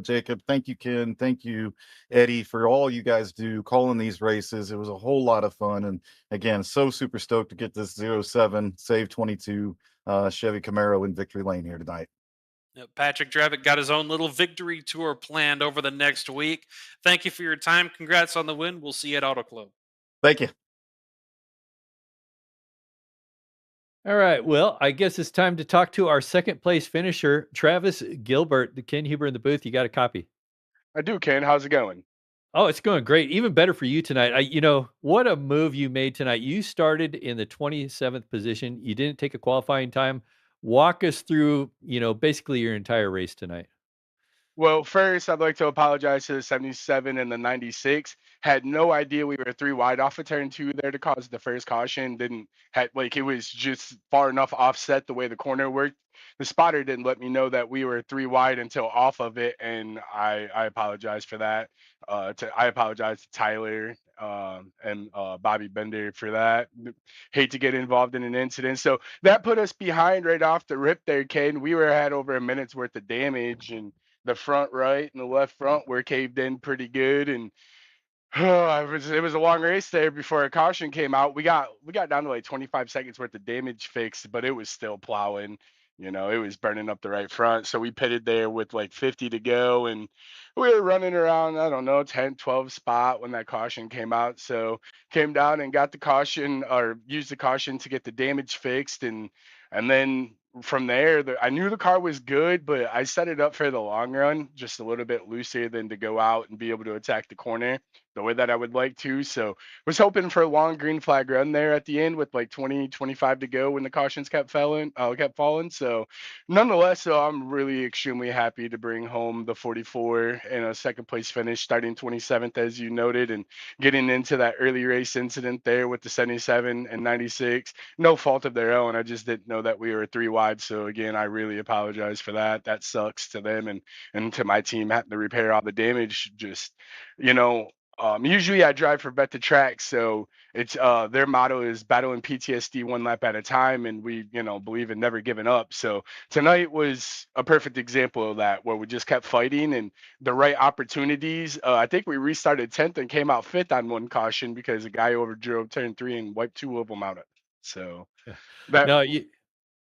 Jacob. Thank you, Ken. Thank you, Eddie, for all you guys do calling these races. It was a whole lot of fun, and again, so super stoked to get this 07 Save 22 Chevy Camaro in victory lane here tonight. Patrick Dravick got his own little victory tour planned over the next week. Thank you for your time. Congrats on the win. We'll see you at Auto Club. Thank you. All right. Well, I guess it's time to talk to our second place finisher, Travis Gilbert. The Ken Huber in the booth. You got a copy. I do, Ken. How's it going? Oh, it's going great. Even better for you tonight. What a move you made tonight. You started in the 27th position. You didn't take a qualifying time. Walk us through, basically your entire race tonight. Well, first, I'd like to apologize to the 77 and the 96. Had no idea we were three wide off of turn two there to cause the first caution. Didn't had like it was just far enough offset the way the corner worked. The spotter didn't let me know that we were three wide until off of it, and I apologize for that. I apologize to Tyler and Bobby Bender for that. Hate to get involved in an incident. So that put us behind right off the rip there, Ken. We were had over a minute's worth of damage, and the front right and the left front were caved in pretty good. And it was a long race there before a caution came out. We got down to like 25 seconds worth of damage fixed, but it was still plowing. It was burning up the right front. So we pitted there with like 50 to go, and we were running around, I don't know, 10, 12 spot when that caution came out. So came down and got the caution or used the caution to get the damage fixed, and then from there, I knew the car was good, but I set it up for the long run, just a little bit looser than to go out and be able to attack the corner the way that I would like to. So was hoping for a long green flag run there at the end with like 20, 25 to go when the cautions kept falling. So nonetheless, so I'm really extremely happy to bring home the 44 and a second place finish, starting 27th as you noted, and getting into that early race incident there with the 77 and 96. No fault of their own. I just didn't know that we were three wide. So again, I really apologize for that. That sucks to them and to my team having to repair all the damage. Just you know, usually I drive for Bet the Track, so it's their motto is battling PTSD one lap at a time, and we believe in never giving up. So tonight was a perfect example of that, where we just kept fighting and the right opportunities. I think we restarted 10th and came out fifth on one caution because a guy overdrove turn three and wiped two of them out. So that No, you,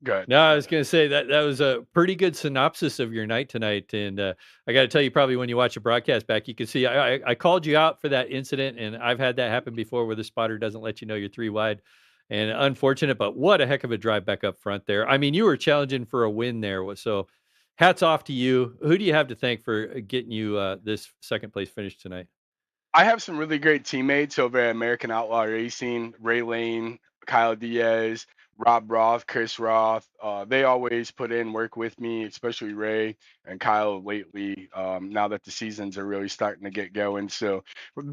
good. No, I was going to say that was a pretty good synopsis of your night tonight, and I got to tell you, probably when you watch the broadcast back, you can see I called you out for that incident, and I've had that happen before, where the spotter doesn't let you know you're three wide, and unfortunate, but what a heck of a drive back up front there. I mean, you were challenging for a win there, so hats off to you. Who do you have to thank for getting you this second place finish tonight? I have some really great teammates over at American Outlaw Racing, Ray Lane, Kyle Diaz, Rob Roth, Chris Roth. They always put in work with me, especially Ray and Kyle lately, now that the seasons are really starting to get going. So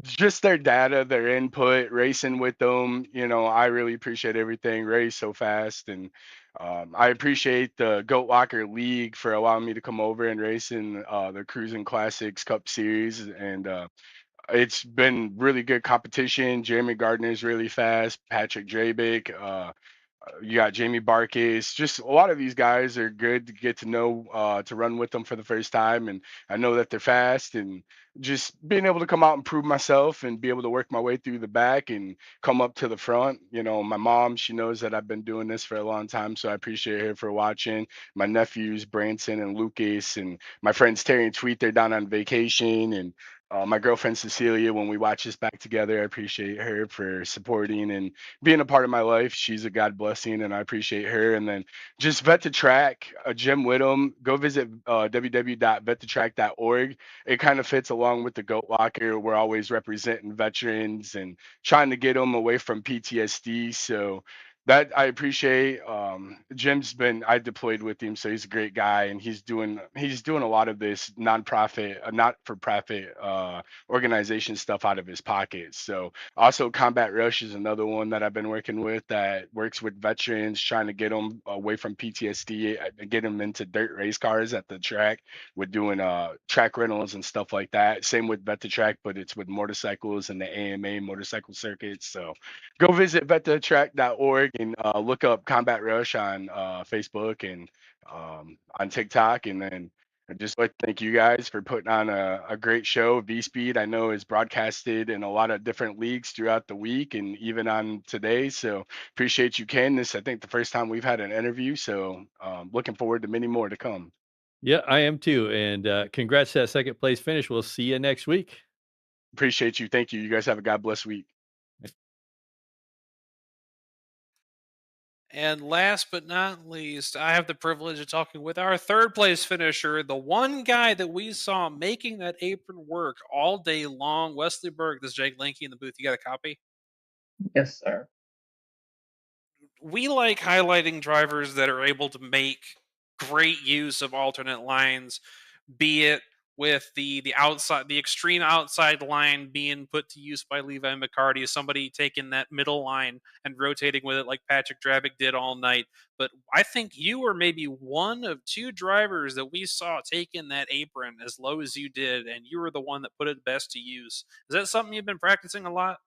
just their data, their input, racing with them, I really appreciate everything. Ray's so fast. And I appreciate the Goat Walker League for allowing me to come over and race in the Cruisin Classics Cup Series. And it's been really good competition. Jeremy Gardner's really fast. Patrick Drabick. You got Jamie Barkis. Just a lot of these guys are good to get to know, to run with them for the first time. And I know that they're fast, and just being able to come out and prove myself and be able to work my way through the back and come up to the front. My mom, she knows that I've been doing this for a long time. So I appreciate her for watching. My nephews, Branson and Lucas, and my friends Terry and Tweet, they're down on vacation. And my girlfriend Cecilia, when we watch this back together, I appreciate her for supporting and being a part of my life. She's a God blessing, and I appreciate her. And then just Vet to Track, Jim Whittam. Go visit www.vettotrack.org. It kind of fits along with the Goat Walker. We're always representing veterans and trying to get them away from PTSD. So that I appreciate. Jim's been I deployed with him, so he's a great guy, and he's doing a lot of this nonprofit, not for profit organization stuff out of his pocket. So also Combat Rush is another one that I've been working with that works with veterans, trying to get them away from PTSD, get them into dirt race cars at the track. We're doing track rentals and stuff like that. Same with Vet to Track, but it's with motorcycles and the AMA motorcycle circuits. So go visit vettotrack.org and look up Combat Rush on Facebook and on TikTok. And then I'd just like to thank you guys for putting on a great show. V-Speed, I know, is broadcasted in a lot of different leagues throughout the week and even on today. So appreciate you, Ken. This, I think, the first time we've had an interview. So looking forward to many more to come. Yeah, I am too. And congrats to that second place finish. We'll see you next week. Appreciate you. Thank you. You guys have a God bless week. And last but not least, I have the privilege of talking with our third place finisher, the one guy that we saw making that apron work all day long, Wesley Berg. This is Jake Linky in the booth. You got a copy? Yes, sir. We like highlighting drivers that are able to make great use of alternate lines, be it with the extreme outside line being put to use by Levi McCarty, somebody taking that middle line and rotating with it like Patrick Dravick did all night. But I think you were maybe one of two drivers that we saw taking that apron as low as you did, and you were the one that put it best to use. Is that something you've been practicing a lot?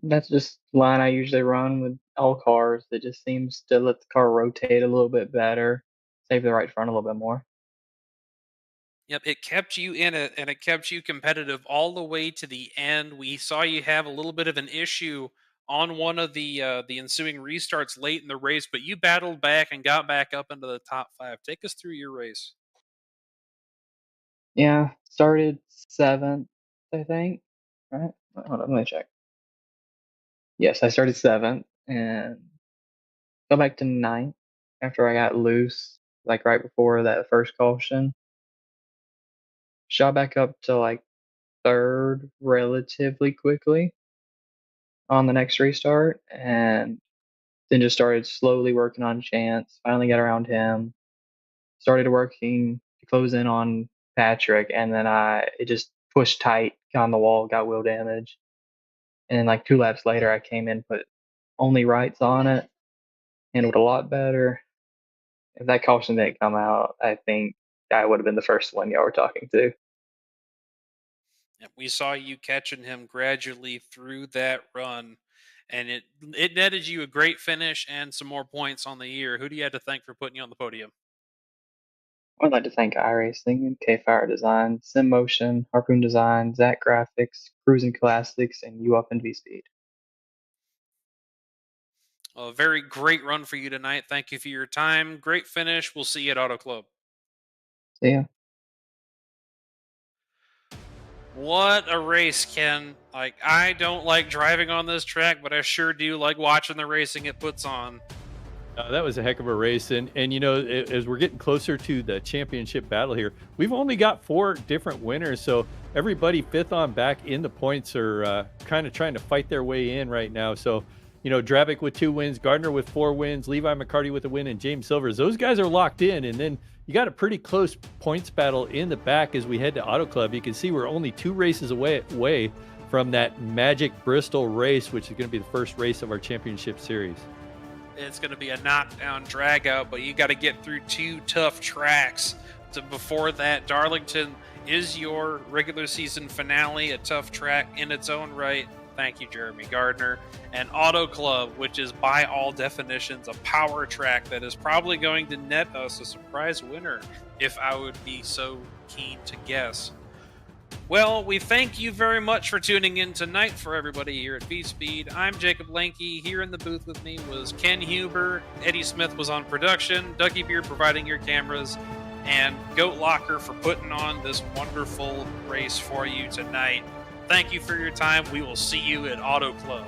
That's just the line I usually run with all cars. That just seems to let the car rotate a little bit better, save the right front a little bit more. Yep, it kept you in it, and it kept you competitive all the way to the end. We saw you have a little bit of an issue on one of the ensuing restarts late in the race, but you battled back and got back up into the top 5. Take us through your race. Yeah, started 7th, I think. Right? Hold on, let me check. Yes, I started 7th and go back to 9th after I got loose, like right before that first caution. Shot back up to like 3rd relatively quickly on the next restart, and then just started slowly working on Chance. Finally got around him. Started working to close in on Patrick, and then it just pushed tight, got on the wall, got wheel damage. And then like 2 laps later, I came in, put only rights on it, handled a lot better. If that caution didn't come out, I think I would have been the first one y'all were talking to. We saw you catching him gradually through that run, and it netted you a great finish and some more points on the year. Who do you have to thank for putting you on the podium? I'd like to thank iRacing, K-Fire Design, SimMotion, Harpoon Design, Zach Graphics, Cruisin Classics, and U Up and V-Speed. A very great run for you tonight. Thank you for your time. Great finish. We'll see you at Auto Club. See ya. What a race, Ken. Like, I don't like driving on this track, but I sure do like watching the racing it puts on. That was a heck of a race. And you know, as we're getting closer to the championship battle here, we've only got 4 different winners. So everybody 5th on back in the points are kind of trying to fight their way in right now. So, you know, Dravick with 2 wins, Gardner with 4 wins, Levi McCarty with a win, and James Silvers. Those guys are locked in. And then you got a pretty close points battle in the back as we head to Auto Club. You can see we're only 2 races away from that magic Bristol race, which is going to be the first race of our championship series. It's going to be a knockdown drag out, but you got to get through 2 tough tracks. Before that, Darlington is your regular season finale, a tough track in its own right. Thank you, Jeremy Gardner. And Auto Club, which is by all definitions a power track that is probably going to net us a surprise winner, if I would be so keen to guess. Well, we thank you very much for tuning in tonight for everybody here at V-Speed. I'm Jacob Lanke. Here in the booth with me was Ken Huber. Eddie Smith was on production. Dougie Beard providing your cameras. and Goat Locker for putting on this wonderful race for you tonight. Thank you for your time. We will see you at Auto Club.